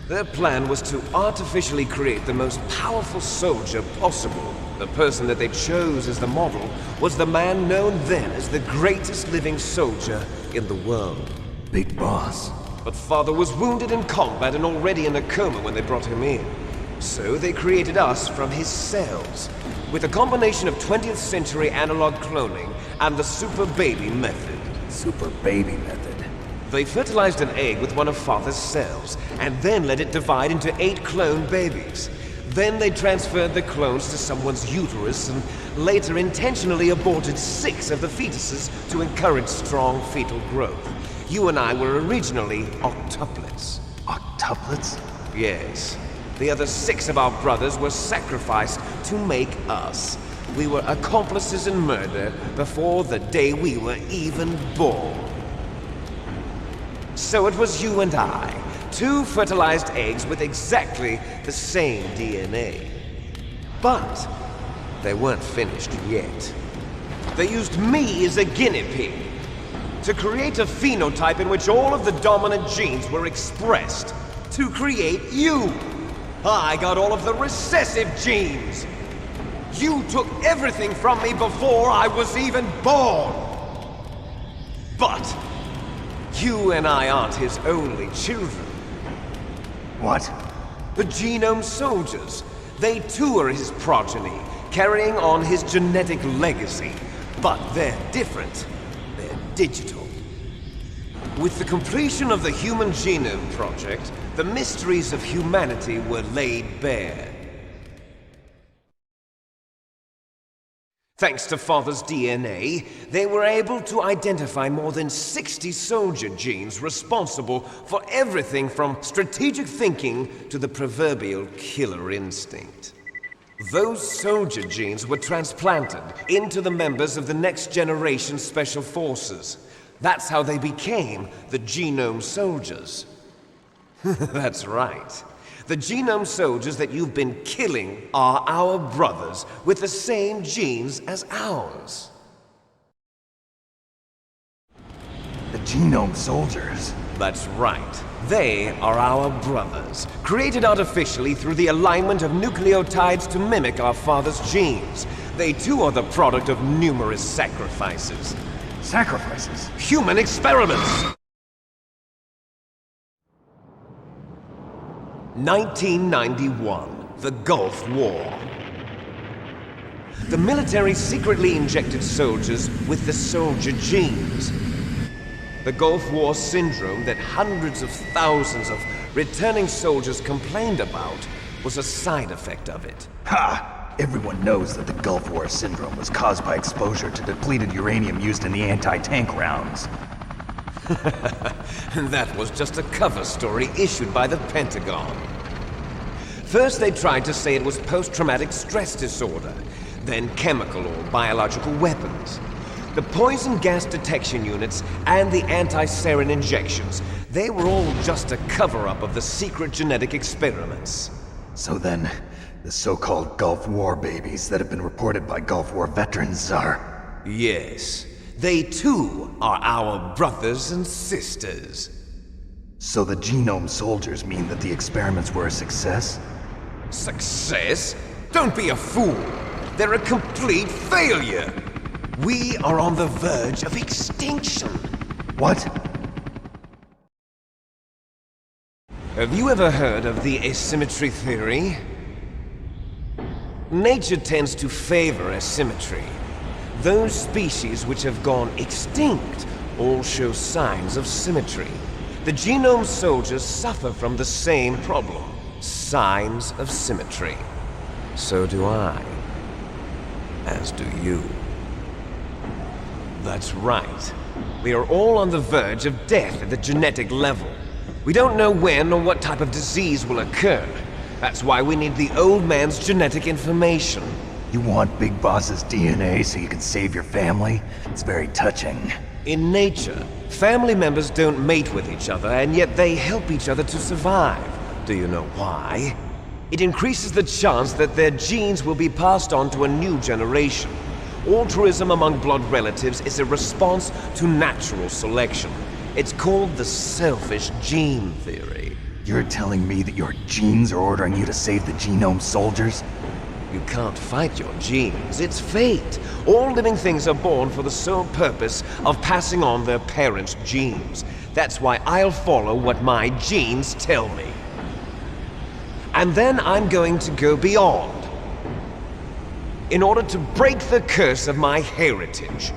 Their plan was to artificially create the most powerful soldier possible. The person that they chose as the model was the man known then as the greatest living soldier in the world. Big Boss. But Father was wounded in combat and already in a coma when they brought him in. So they created us from his cells, with a combination of 20th century analog cloning and the super baby method. Super baby method. They fertilized an egg with one of Father's cells, and then let it divide into 8 clone babies. Then they transferred the clones to someone's uterus and later intentionally aborted 6 of the fetuses to encourage strong fetal growth. You and I were originally octuplets. Octuplets? Yes. The other 6 of our brothers were sacrificed to make us. We were accomplices in murder before the day we were even born. So it was you and I, 2 fertilized eggs with exactly the same DNA. But they weren't finished yet. They used me as a guinea pig to create a phenotype in which all of the dominant genes were expressed to create you. I got all of the recessive genes. You took everything from me before I was even born. But you and I aren't his only children. What? The genome soldiers. They too are his progeny, carrying on his genetic legacy. But they're different. They're digital. With the completion of the Human Genome Project, the mysteries of humanity were laid bare. Thanks to Father's DNA, they were able to identify more than 60 soldier genes responsible for everything from strategic thinking to the proverbial killer instinct. Those soldier genes were transplanted into the members of the Next Generation Special Forces. That's how they became the Genome Soldiers. That's right. The Genome Soldiers that you've been killing are our brothers with the same genes as ours. The Genome Soldiers? That's right. They are our brothers, created artificially through the alignment of nucleotides to mimic our father's genes. They too are the product of numerous sacrifices. Sacrifices? Human experiments! 1991, the Gulf War. The military secretly injected soldiers with the soldier genes. The Gulf War syndrome that hundreds of thousands of returning soldiers complained about was a side effect of it. Ha! Everyone knows that the Gulf War syndrome was caused by exposure to depleted uranium used in the anti-tank rounds. That was just a cover story issued by the Pentagon. First they tried to say it was post-traumatic stress disorder, then chemical or biological weapons. The poison gas detection units and the anti-sarin injections, they were all just a cover-up of the secret genetic experiments. So then, the so-called Gulf War babies that have been reported by Gulf War veterans are... Yes. They too are our brothers and sisters. So the Genome Soldiers mean that the experiments were a success? Success? Don't be a fool! They're a complete failure! We are on the verge of extinction. What? Have you ever heard of the asymmetry theory? Nature tends to favor asymmetry. Those species which have gone extinct all show signs of symmetry. The Genome Soldiers suffer from the same problem. Signs of symmetry. So do I. As do you. That's right. We are all on the verge of death at the genetic level. We don't know when or what type of disease will occur. That's why we need the old man's genetic information. You want Big Boss's DNA so you can save your family? It's very touching. In nature, family members don't mate with each other, and yet they help each other to survive. Do you know why? It increases the chance that their genes will be passed on to a new generation. Altruism among blood relatives is a response to natural selection. It's called the selfish gene theory. You're telling me that your genes are ordering you to save the Genome Soldiers? You can't fight your genes. It's fate. All living things are born for the sole purpose of passing on their parents' genes. That's why I'll follow what my genes tell me. And then I'm going to go beyond. In order to break the curse of my heritage.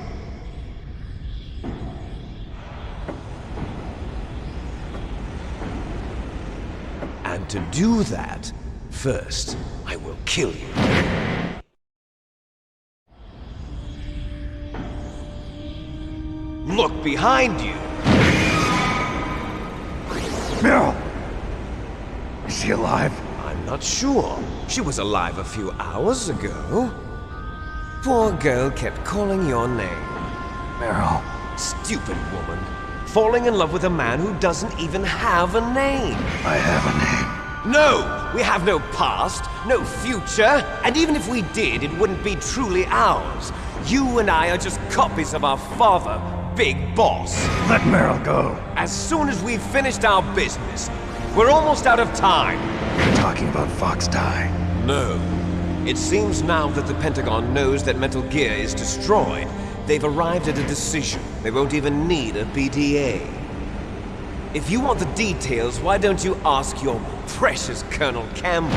And to do that, first, I will kill you. Look behind you! Meryl! Is she alive? I'm not sure. She was alive a few hours ago. Poor girl kept calling your name. Meryl. Stupid woman. Falling in love with a man who doesn't even have a name. I have a name. No! We have no past, no future, and even if we did, it wouldn't be truly ours. You and I are just copies of our father, Big Boss. Let Meryl go. As soon as we've finished our business, we're almost out of time. You're talking about Fox Die. No. It seems now that the Pentagon knows that Metal Gear is destroyed. They've arrived at a decision. They won't even need a BDA. If you want the details, why don't you ask your precious Colonel Campbell?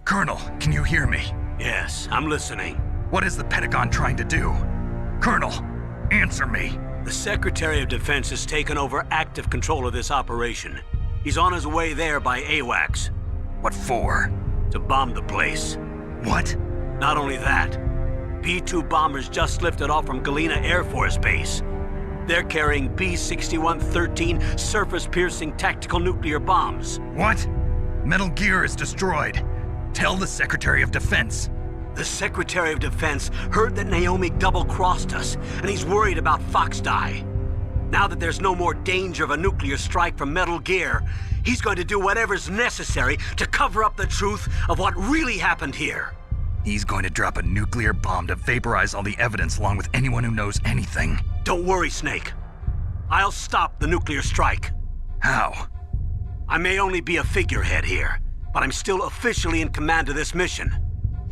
Colonel, can you hear me? Yes, I'm listening. What is the Pentagon trying to do? Colonel, answer me. The Secretary of Defense has taken over active control of this operation. He's on his way there by AWACS. What for? To bomb the place. What? Not only that, B-2 bombers just lifted off from Galena Air Force Base. They're carrying B-6113 surface-piercing tactical nuclear bombs. What? Metal Gear is destroyed. Tell the Secretary of Defense. The Secretary of Defense heard that Naomi double-crossed us, and he's worried about Foxdie. Now that there's no more danger of a nuclear strike from Metal Gear, he's going to do whatever's necessary to cover up the truth of what really happened here. He's going to drop a nuclear bomb to vaporize all the evidence along with anyone who knows anything. Don't worry, Snake. I'll stop the nuclear strike. How? I may only be a figurehead here, but I'm still officially in command of this mission.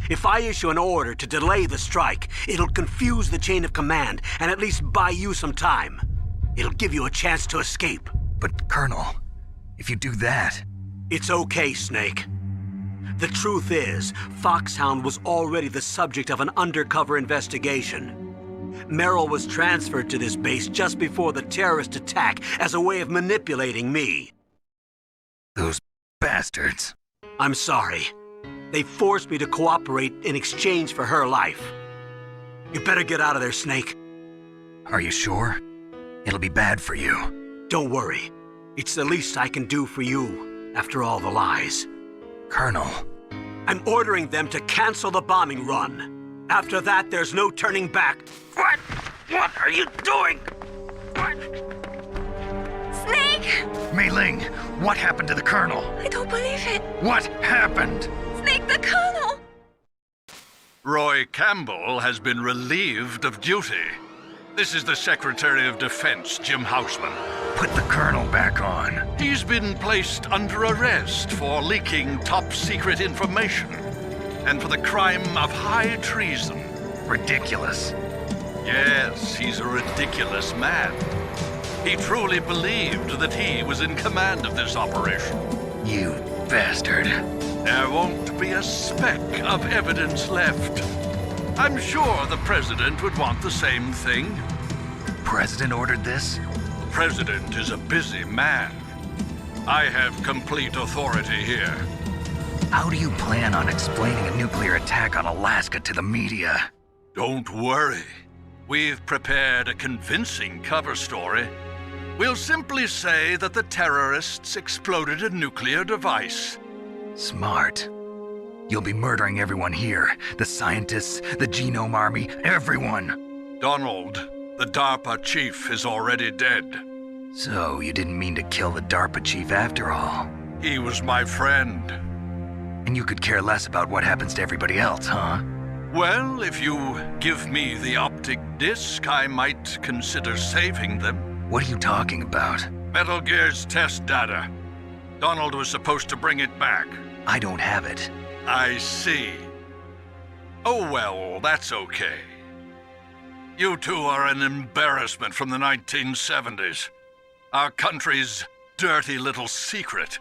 If I issue an order to delay the strike, it'll confuse the chain of command and at least buy you some time. It'll give you a chance to escape. But, Colonel, if you do that... It's okay, Snake. The truth is, Foxhound was already the subject of an undercover investigation. Merrill was transferred to this base just before the terrorist attack as a way of manipulating me. Those bastards. I'm sorry. They forced me to cooperate in exchange for her life. You better get out of there, Snake. Are you sure? It'll be bad for you. Don't worry. It's the least I can do for you, after all the lies. Colonel. I'm ordering them to cancel the bombing run. After that, there's no turning back. What? What are you doing? What? Snake! Mei Ling, what happened to the Colonel? I don't believe it. What happened? Snake, the Colonel! Roy Campbell has been relieved of duty. This is the Secretary of Defense, Jim Houseman. Put the Colonel back on. He's been placed under arrest for leaking top-secret information and for the crime of high treason. Ridiculous. Yes, he's a ridiculous man. He truly believed that he was in command of this operation. You bastard. There won't be a speck of evidence left. I'm sure the President would want the same thing. President ordered this? The President is a busy man. I have complete authority here. How do you plan on explaining a nuclear attack on Alaska to the media? Don't worry. We've prepared a convincing cover story. We'll simply say that the terrorists exploded a nuclear device. Smart. You'll be murdering everyone here. The scientists, the Genome Army, everyone. Donald, the DARPA chief, is already dead. So you didn't mean to kill the DARPA chief after all? He was my friend. And you could care less about what happens to everybody else, huh? Well, if you give me the optic disc, I might consider saving them. What are you talking about? Metal Gear's test data. Donald was supposed to bring it back. I don't have it. I see. Oh well, that's okay. You two are an embarrassment from the 1970s. Our country's dirty little secret.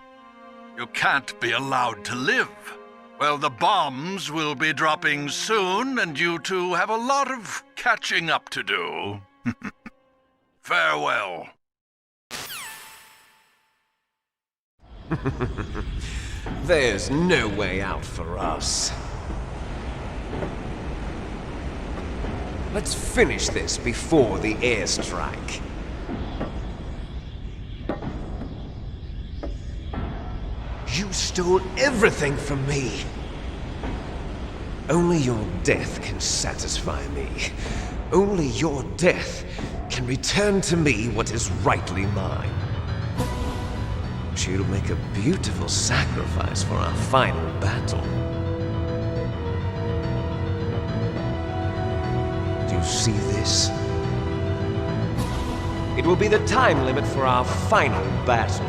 You can't be allowed to live. Well, the bombs will be dropping soon, and you two have a lot of catching up to do. Farewell. There's no way out for us. Let's finish this before the airstrike. You stole everything from me. Only your death can satisfy me. Only your death can return to me what is rightly mine. She'll make a beautiful sacrifice for our final battle. Do you see this? It will be the time limit for our final battle.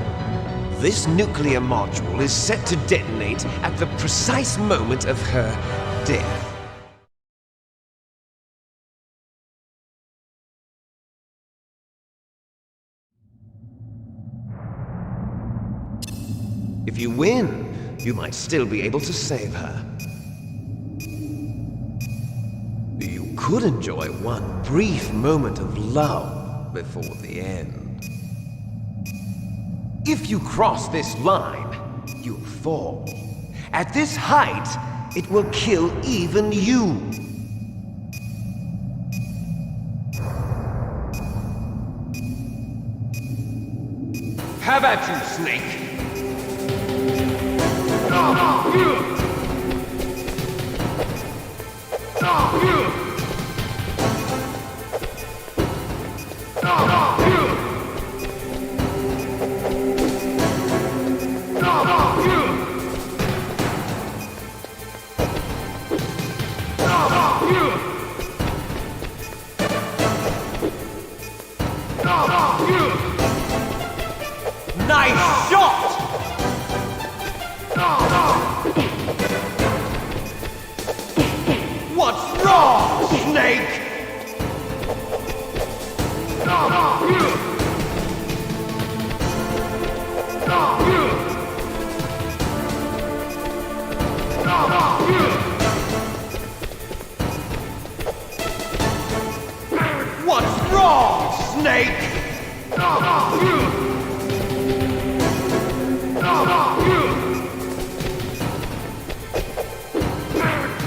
This nuclear module is set to detonate at the precise moment of her death. If you win, you might still be able to save her. You could enjoy one brief moment of love before the end. If you cross this line, you'll fall. At this height, it will kill even you. Have at you, Snake! Nice shot! What's wrong, Snake? What's wrong, Snake?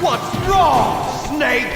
What's wrong, Snake?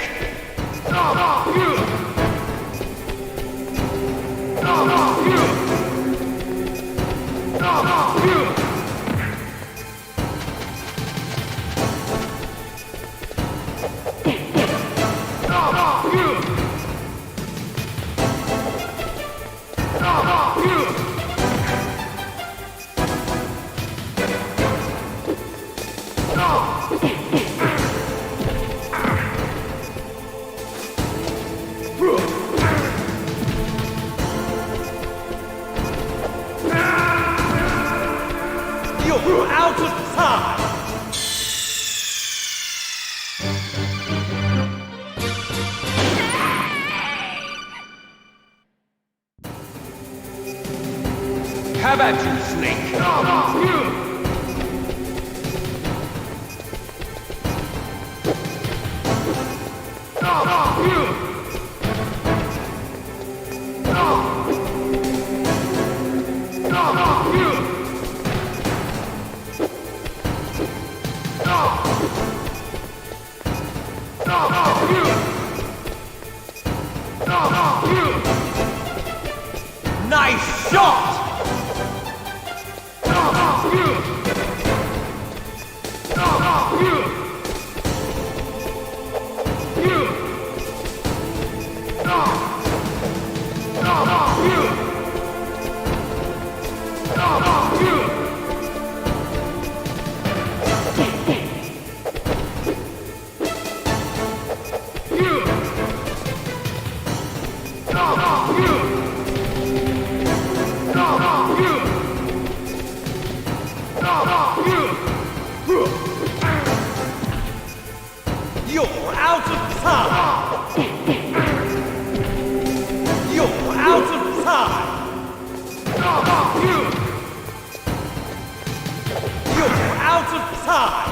You're out of time! Have at you, Snake! Nice shot! You're out of time! You're out of time! You're out of time!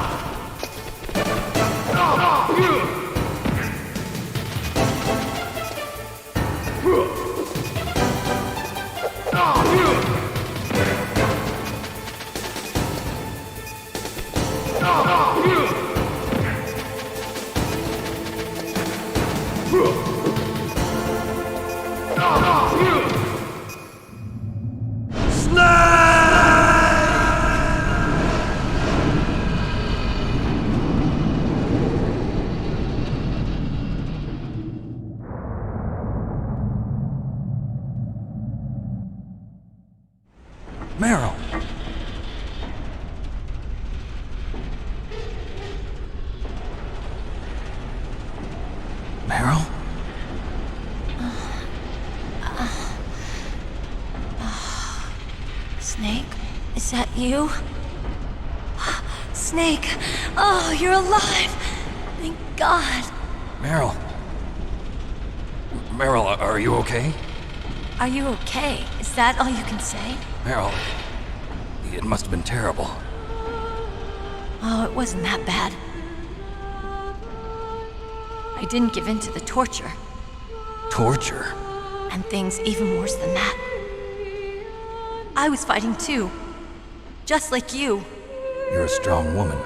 Meryl! Meryl? Snake? Is that you? Snake! Oh, you're alive! Thank God! Meryl? Meryl, are you okay? Are you okay? Is that all you can say? Meryl, it must have been terrible. Oh, it wasn't that bad. I didn't give in to the torture. Torture? And things even worse than that. I was fighting too. Just like you. You're a strong woman.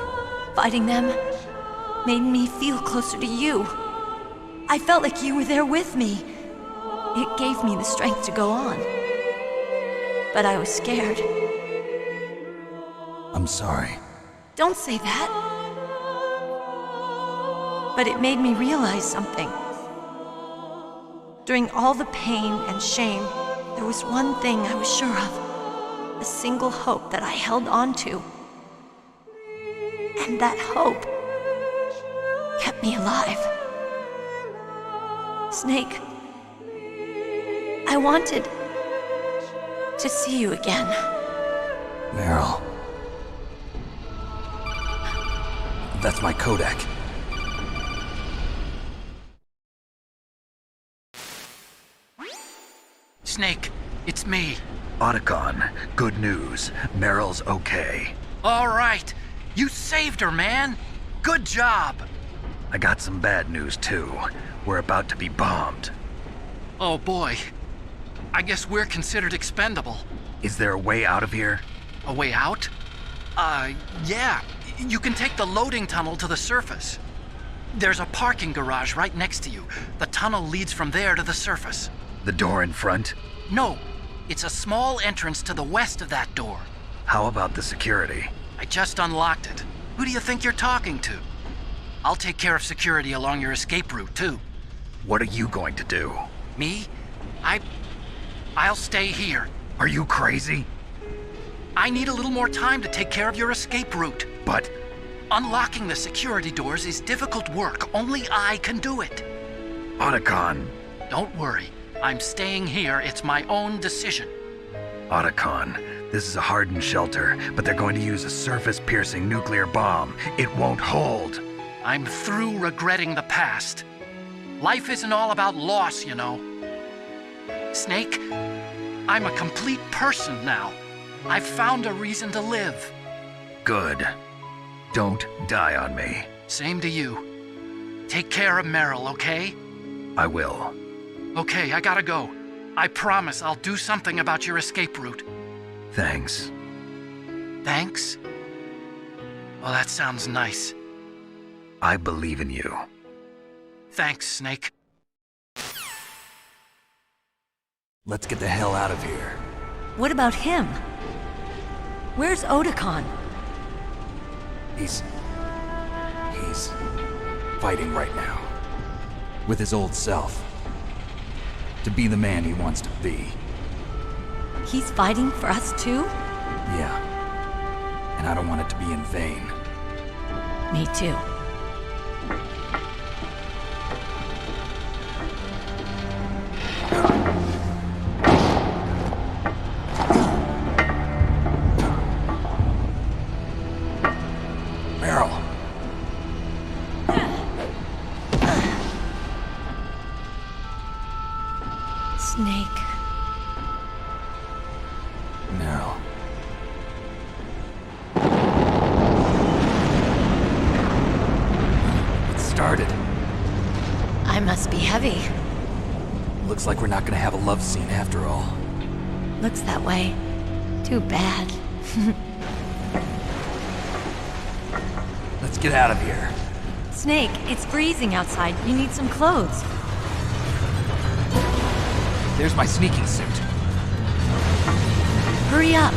Fighting them made me feel closer to you. I felt like you were there with me. It gave me the strength to go on. But I was scared. I'm sorry. Don't say that. But it made me realize something. During all the pain and shame, there was one thing I was sure of. A single hope that I held on to. And that hope kept me alive. Snake, I wanted to see you again. Meryl. That's my Kodak. Snake, it's me. Otacon, good news. Meryl's okay. All right. You saved her, man. Good job. I got some bad news, too. We're about to be bombed. Oh, boy. I guess we're considered expendable. Is there a way out of here? A way out? Yeah. You can take the loading tunnel to the surface. There's a parking garage right next to you. The tunnel leads from there to the surface. The door in front? No. It's a small entrance to the west of that door. How about the security? I just unlocked it. Who do you think you're talking to? I'll take care of security along your escape route, too. What are you going to do? Me? I'll stay here. Are you crazy? I need a little more time to take care of your escape route. But... unlocking the security doors is difficult work. Only I can do it. Otacon. Don't worry. I'm staying here. It's my own decision. Otacon, this is a hardened shelter, but they're going to use a surface-piercing nuclear bomb. It won't hold. I'm through regretting the past. Life isn't all about loss, you know. Snake, I'm a complete person now. I've found a reason to live. Good. Don't die on me. Same to you. Take care of Meryl, okay? I will. Okay, I gotta go. I promise I'll do something about your escape route. Thanks. Thanks? Well, that sounds nice. I believe in you. Thanks, Snake. Let's get the hell out of here. What about him? Where's Otacon? He's fighting right now. With his old self. To be the man he wants to be. He's fighting for us too? Yeah. And I don't want it to be in vain. Me too. Meryl. Snake. Meryl. It started. I must be heavy. Looks like we're not gonna have a love scene after all. Looks that way. Too bad. Let's get out of here. Snake, it's freezing outside. You need some clothes. There's my sneaking suit. Hurry up.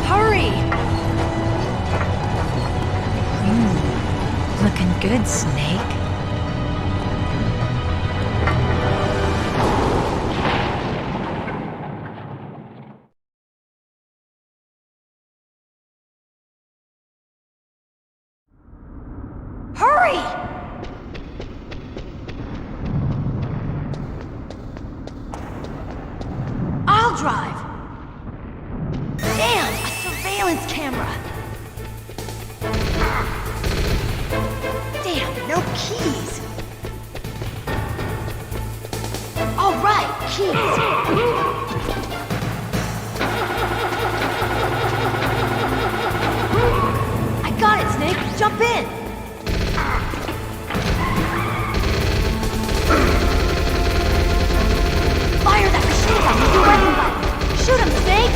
Hurry! Looking good, Snake. Hurry! I'll drive. Damn, a surveillance camera. Damn, no keys. All right, keys. I got it, Snake. Jump in. Fire that machine gun with your weapon button! Shoot him, Snake!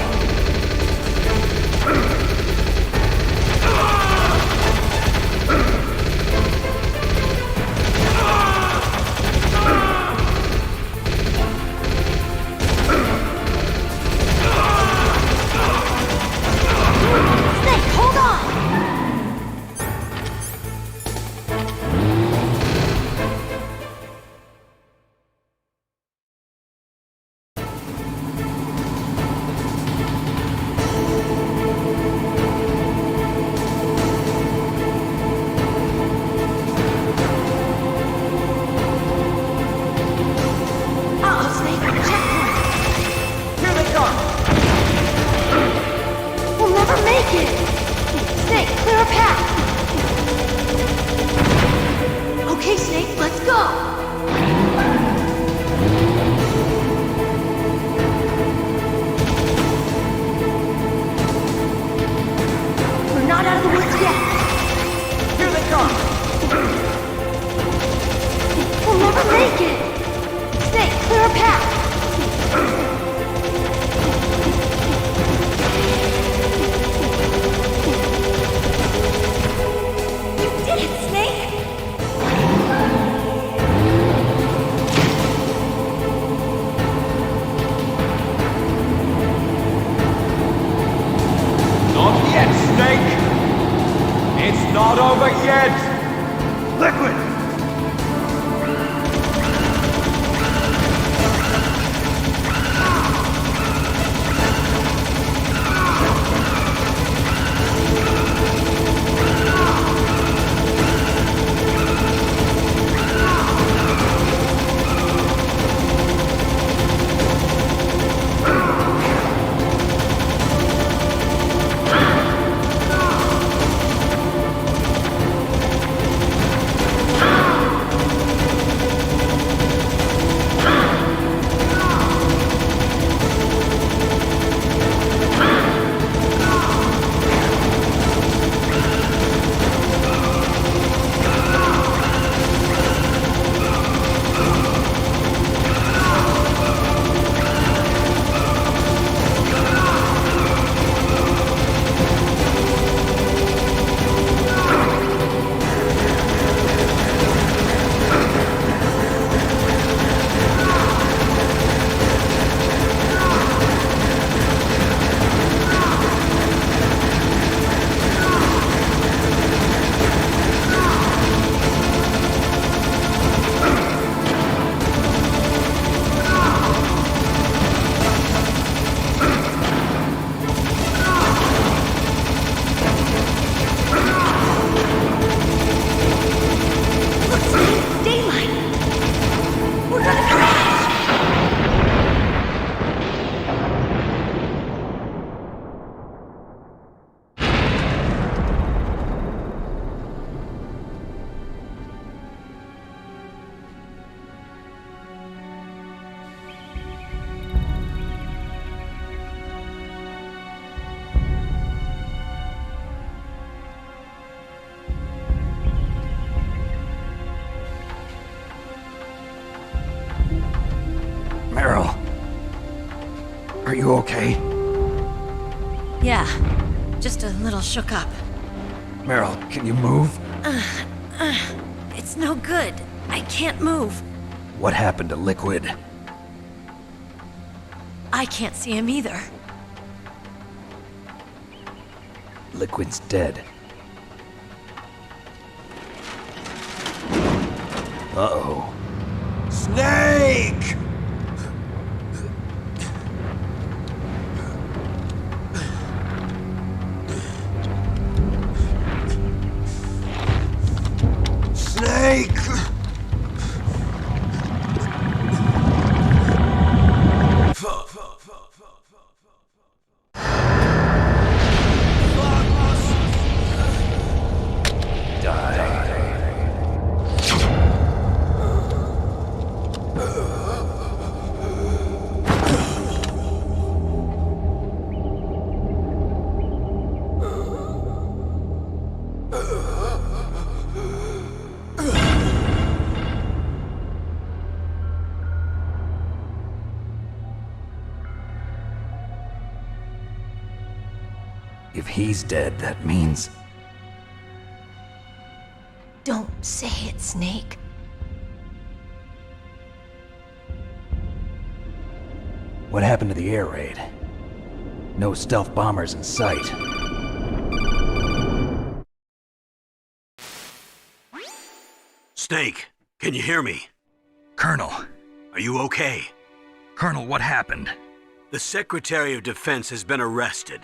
Are you okay? Yeah, just a little shook up. Meryl, can you move? It's no good. I can't move. What happened to Liquid? I can't see him either. Liquid's dead. Uh-oh. Snake! Snake! If he's dead, that means... Don't say it, Snake. What happened to the air raid? No stealth bombers in sight. Snake, can you hear me? Colonel. Are you okay? Colonel, what happened? The Secretary of Defense has been arrested.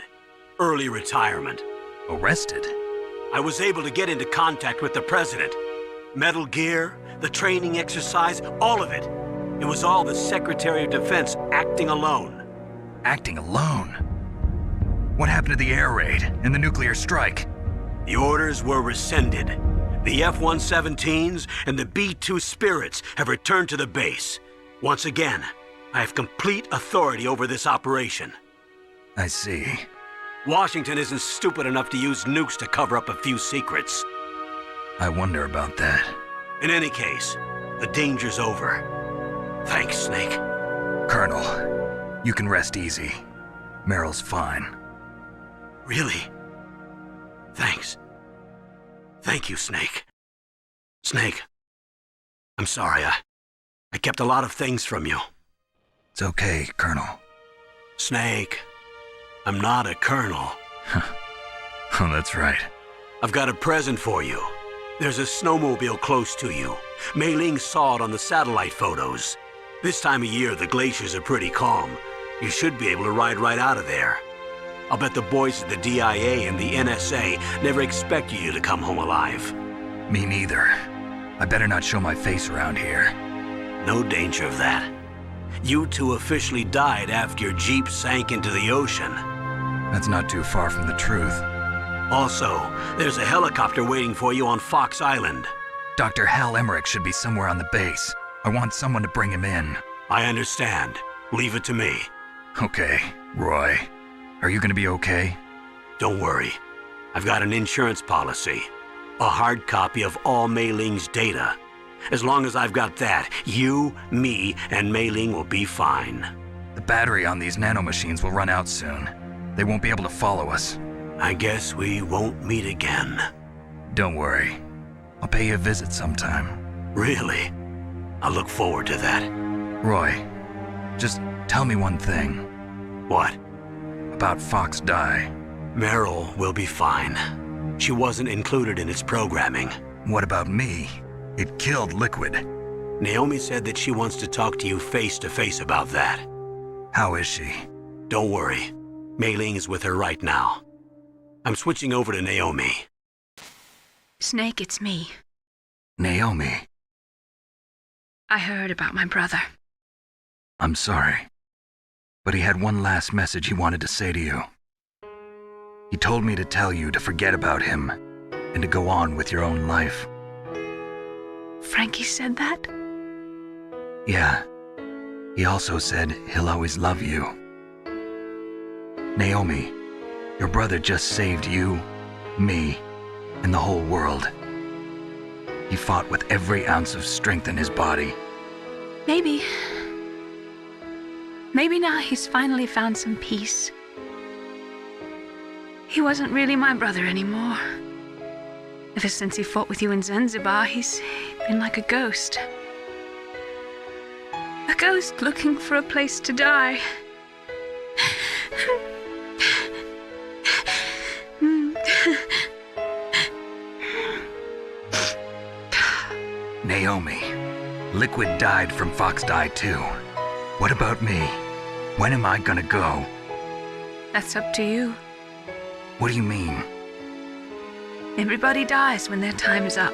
Early retirement. Arrested? I was able to get into contact with the President. Metal Gear, the training exercise, all of it. It was all the Secretary of Defense acting alone. Acting alone? What happened to the air raid and the nuclear strike? The orders were rescinded. The F-117s and the B-2 Spirits have returned to the base. Once again, I have complete authority over this operation. I see. Washington isn't stupid enough to use nukes to cover up a few secrets. I wonder about that. In any case, the danger's over. Thanks, Snake. Colonel, you can rest easy. Meryl's fine. Really? Thanks. Thank you, Snake. Snake, I'm sorry. I kept a lot of things from you. It's okay, Colonel. Snake, I'm not a colonel. Oh, that's right. I've got a present for you. There's a snowmobile close to you. Mei Ling saw it on the satellite photos. This time of year, the glaciers are pretty calm. You should be able to ride right out of there. I'll bet the boys at the DIA and the NSA never expected you to come home alive. Me neither. I better not show my face around here. No danger of that. You two officially died after your Jeep sank into the ocean. That's not too far from the truth. Also, there's a helicopter waiting for you on Fox Island. Dr. Hal Emmerich should be somewhere on the base. I want someone to bring him in. I understand. Leave it to me. Okay, Roy. Are you gonna be okay? Don't worry. I've got an insurance policy. A hard copy of all Mei Ling's data. As long as I've got that, you, me, and Mei Ling will be fine. The battery on these nanomachines will run out soon. They won't be able to follow us. I guess we won't meet again. Don't worry. I'll pay you a visit sometime. Really? I look forward to that. Roy, just tell me one thing. What? About Fox Die. Meryl will be fine. She wasn't included in its programming. What about me? It killed Liquid. Naomi said that she wants to talk to you face to face about that. How is she? Don't worry. Mei Ling is with her right now. I'm switching over to Naomi. Snake, it's me. Naomi. I heard about my brother. I'm sorry. But he had one last message he wanted to say to you. He told me to tell you to forget about him and to go on with your own life. Frankie said that? Yeah. He also said he'll always love you. Naomi, your brother just saved you, me, and the whole world. He fought with every ounce of strength in his body. Maybe. Maybe now he's finally found some peace. He wasn't really my brother anymore. Ever since he fought with you in Zanzibar, he's been like a ghost. A ghost looking for a place to die. Naomi, Liquid died from Fox Die too. What about me? When am I gonna go? That's up to you. What do you mean? Everybody dies when their time is up.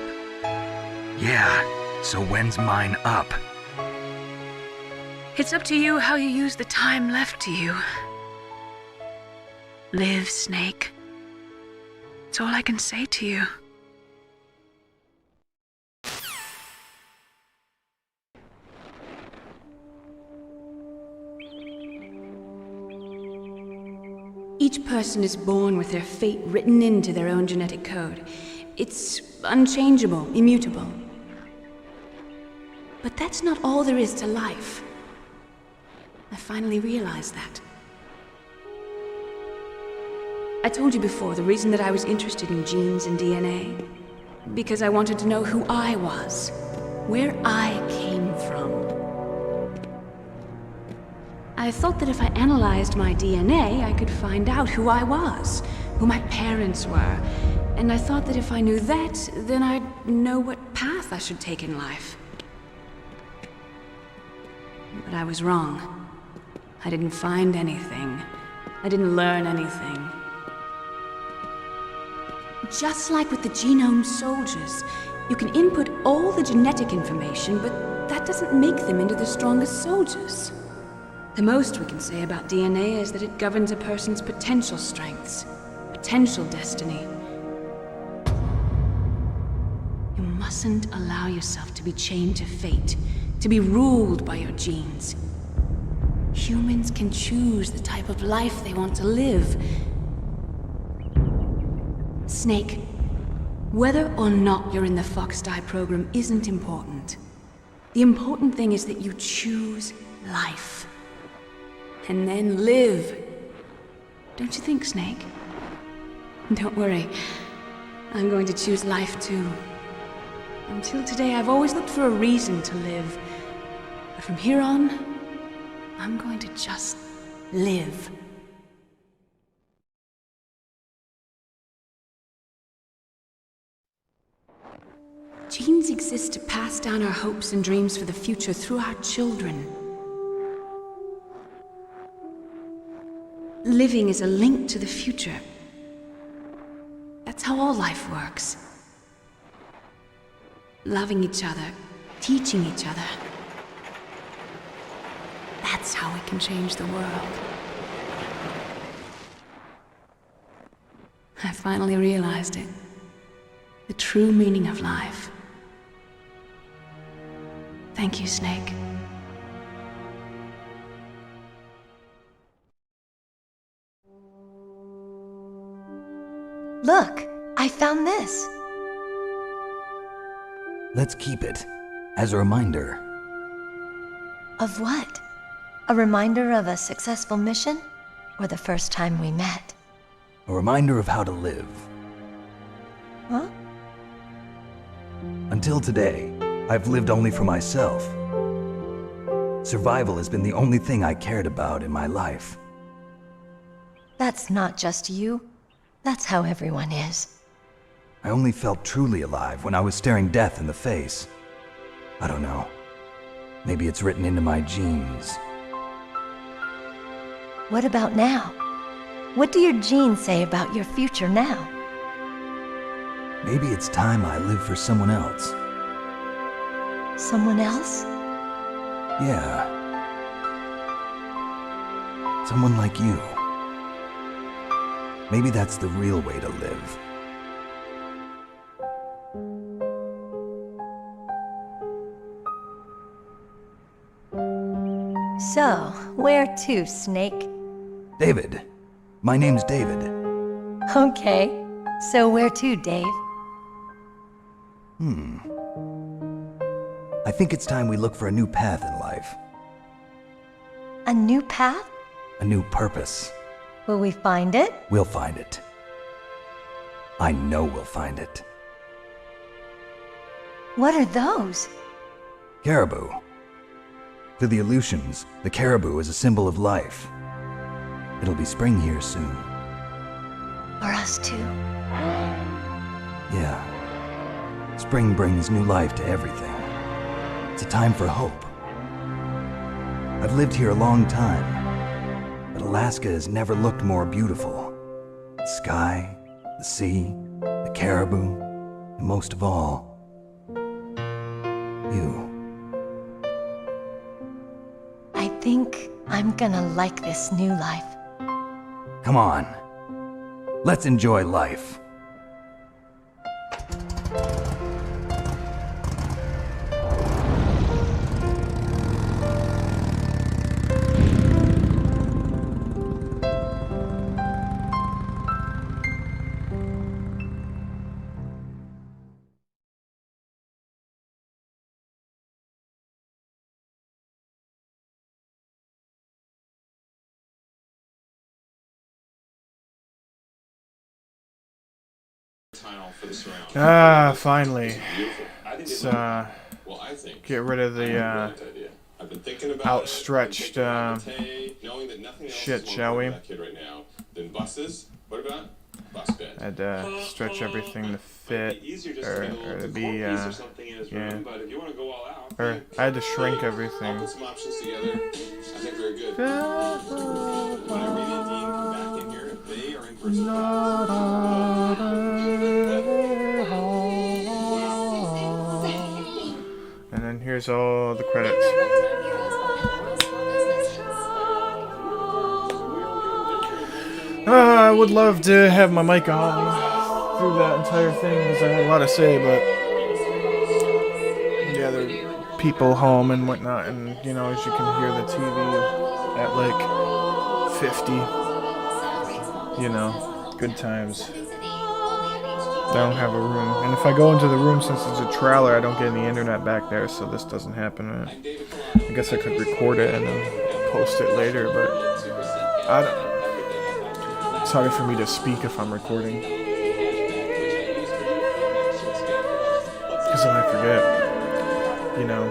Yeah, so when's mine up? It's up to you how you use the time left to you. Live, Snake. That's all I can say to you. Each person is born with their fate written into their own genetic code. It's unchangeable, immutable. But that's not all there is to life. I finally realized that. I told you before the reason that I was interested in genes and DNA. Because I wanted to know who I was, where I came from. I thought that if I analyzed my DNA, I could find out who I was, who my parents were. And I thought that if I knew that, then I'd know what path I should take in life. But I was wrong. I didn't find anything. I didn't learn anything. Just like with the genome soldiers, you can input all the genetic information, but that doesn't make them into the strongest soldiers. The most we can say about DNA is that it governs a person's potential strengths, potential destiny. You mustn't allow yourself to be chained to fate, to be ruled by your genes. Humans can choose the type of life they want to live. Snake, whether or not you're in the Fox Die program isn't important. The important thing is that you choose life. And then live. Don't you think, Snake? Don't worry. I'm going to choose life too. Until today, I've always looked for a reason to live. But from here on, I'm going to just live. Genes exist to pass down our hopes and dreams for the future through our children. Living is a link to the future. That's how all life works. Loving each other, teaching each other. That's how we can change the world. I finally realized it. The true meaning of life. Thank you, Snake. Look, I found this. Let's keep it as a reminder. Of what? A reminder of a successful mission? Or the first time we met? A reminder of how to live. Huh? Until today, I've lived only for myself. Survival has been the only thing I cared about in my life. That's not just you. That's how everyone is. I only felt truly alive when I was staring death in the face. I don't know. Maybe it's written into my genes. What about now? What do your genes say about your future now? Maybe it's time I live for someone else. Someone else? Yeah. Someone like you. Maybe that's the real way to live. So, where to, Snake? David. My name's David. Okay. So where to, Dave? I think it's time we look for a new path in life. A new path? A new purpose. Will we find it? We'll find it. I know we'll find it. What are those? Caribou. To the Aleutians, the caribou is a symbol of life. It'll be spring here soon. For us too. Yeah. Spring brings new life to everything. It's a time for hope. I've lived here a long time, but Alaska has never looked more beautiful. The sky, the sea, the caribou, and most of all, you. I think I'm gonna like this new life. Come on. Let's enjoy life. Finally. Let's get rid of the outstretched shit, shall we? I'd stretch everything to fit, or to be, yeah. Or I had to shrink everything. And then here's all the credits. I would love to have my mic on through that entire thing because I had a lot to say, but yeah, there are people home and whatnot, and you know, as you can hear the TV at like 50, you know, good times. I don't have a room, and if I go into the room, since it's a trailer, I don't get any internet back there, so this doesn't happen. I guess I could record it and then post it later, but I don't. It's harder for me to speak if I'm recording, because then I forget, you know.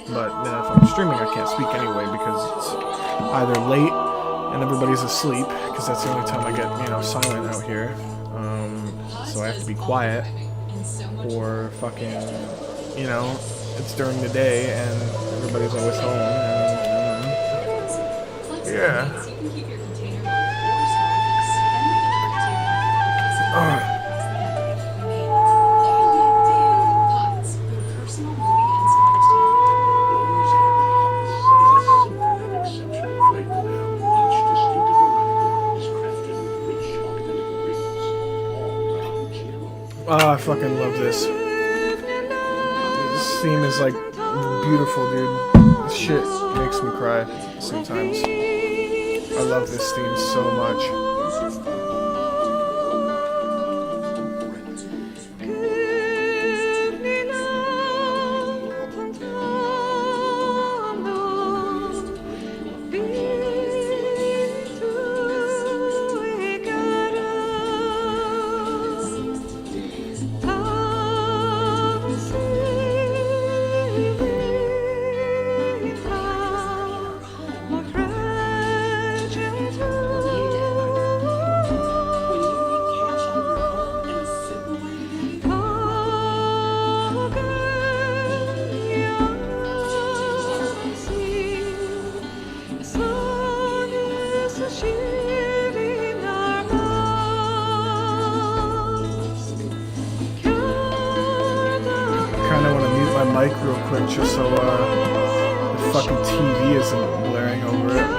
But then if I'm streaming, I can't speak anyway because it's either late and everybody's asleep, because that's the only time I get, you know, silent out here. So I have to be quiet, or fucking, you know, it's during the day and everybody's always home, and yeah. I fucking love this. This theme is like beautiful, dude. This shit makes me cry sometimes. I love this theme so much. Mic real quick just so the fucking TV isn't blaring over it.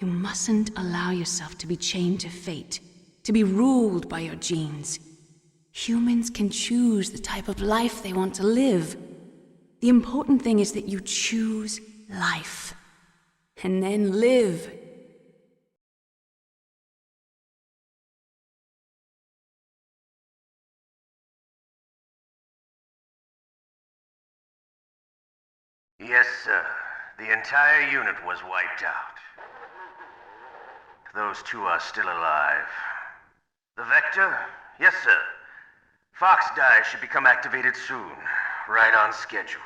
You mustn't allow yourself to be chained to fate, to be ruled by your genes. Humans can choose the type of life they want to live. The important thing is that you choose life, and then live. Yes, sir. The entire unit was wiped out. Those two are still alive. The Vector? Yes, sir. Fox Dye should become activated soon. Right on schedule.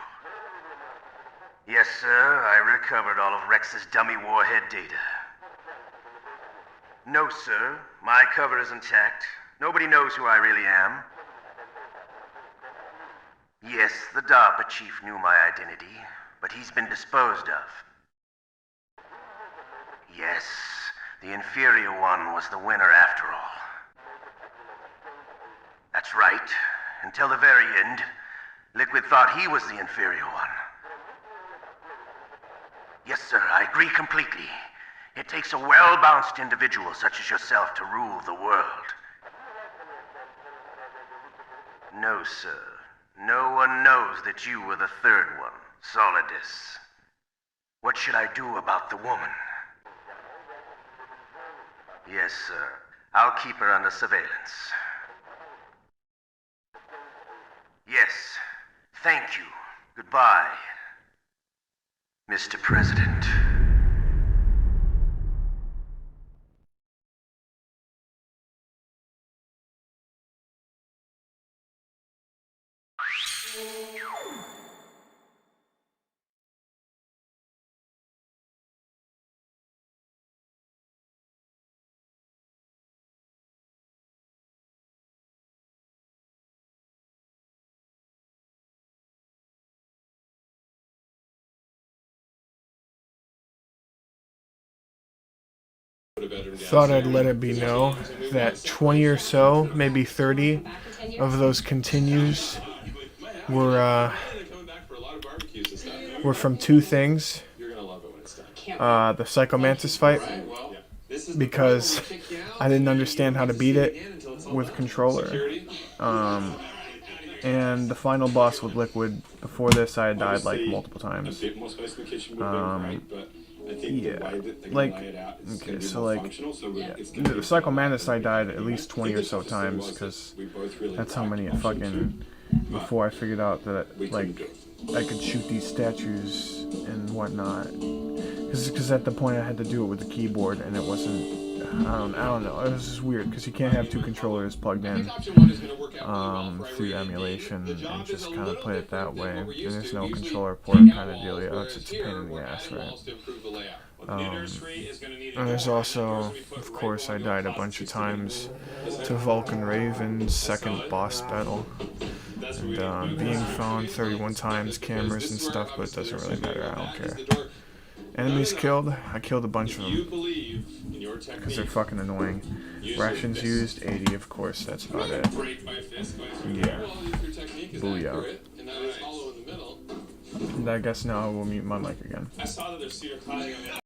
Yes, sir. I recovered all of Rex's dummy warhead data. No, sir. My cover is intact. Nobody knows who I really am. Yes, the DARPA chief knew my identity, but he's been disposed of. Yes, the inferior one was the winner after all. That's right. Until the very end, Liquid thought he was the inferior one. Yes, sir, I agree completely. It takes a well-balanced individual such as yourself to rule the world. No, sir. No one knows that you were the third one, Solidus. What should I do about the woman? Yes, sir. I'll keep her under surveillance. Yes. Thank you. Goodbye, Mr. President. Thought I'd let it be known that 20 or so, maybe 30 of those continues were from two things. The Psychomantis fight, because I didn't understand how to beat it with controller. And the final boss with Liquid. Before this, I had died like multiple times. Yeah, like, okay, so like, yeah, the Psychomantis I died at least 20 or so times, because that's how many before I figured out that, like, I could shoot these statues and whatnot. Because at the point I had to do it with the keyboard, and it wasn't, I don't know, it was just weird, because you can't have two controllers plugged in through emulation and just kind of play it that way, and there's no controller port kind of dealio. It's a pain in the ass, right? And there's also, of course, I died a bunch of times to Vulcan Raven's second boss battle, and being found 31 times, cameras and stuff, but it doesn't really matter, I don't care. Enemies killed, I killed a bunch of them, because they're fucking annoying. Rations used, 80, of course, that's about it. Yeah. Booyah. And I guess now I will mute my mic again. I saw that there's cedar cladding on the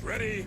Ready?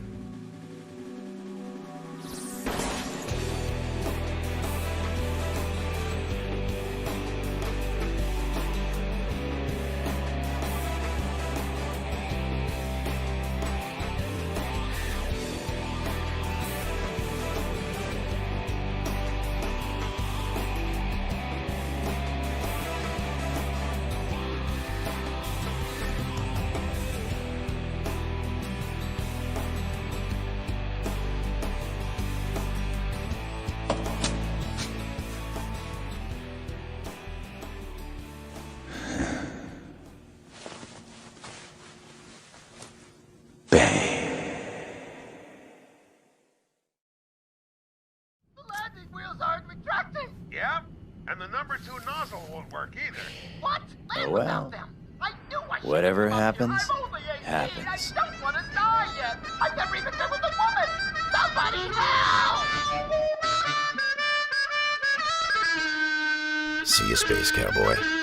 Yeah? And the number 2 nozzle won't work either. What? Oh well. Whatever happens, happens. I don't want to die yet. I've never even been with a woman. Somebody help! See you, Space Cowboy.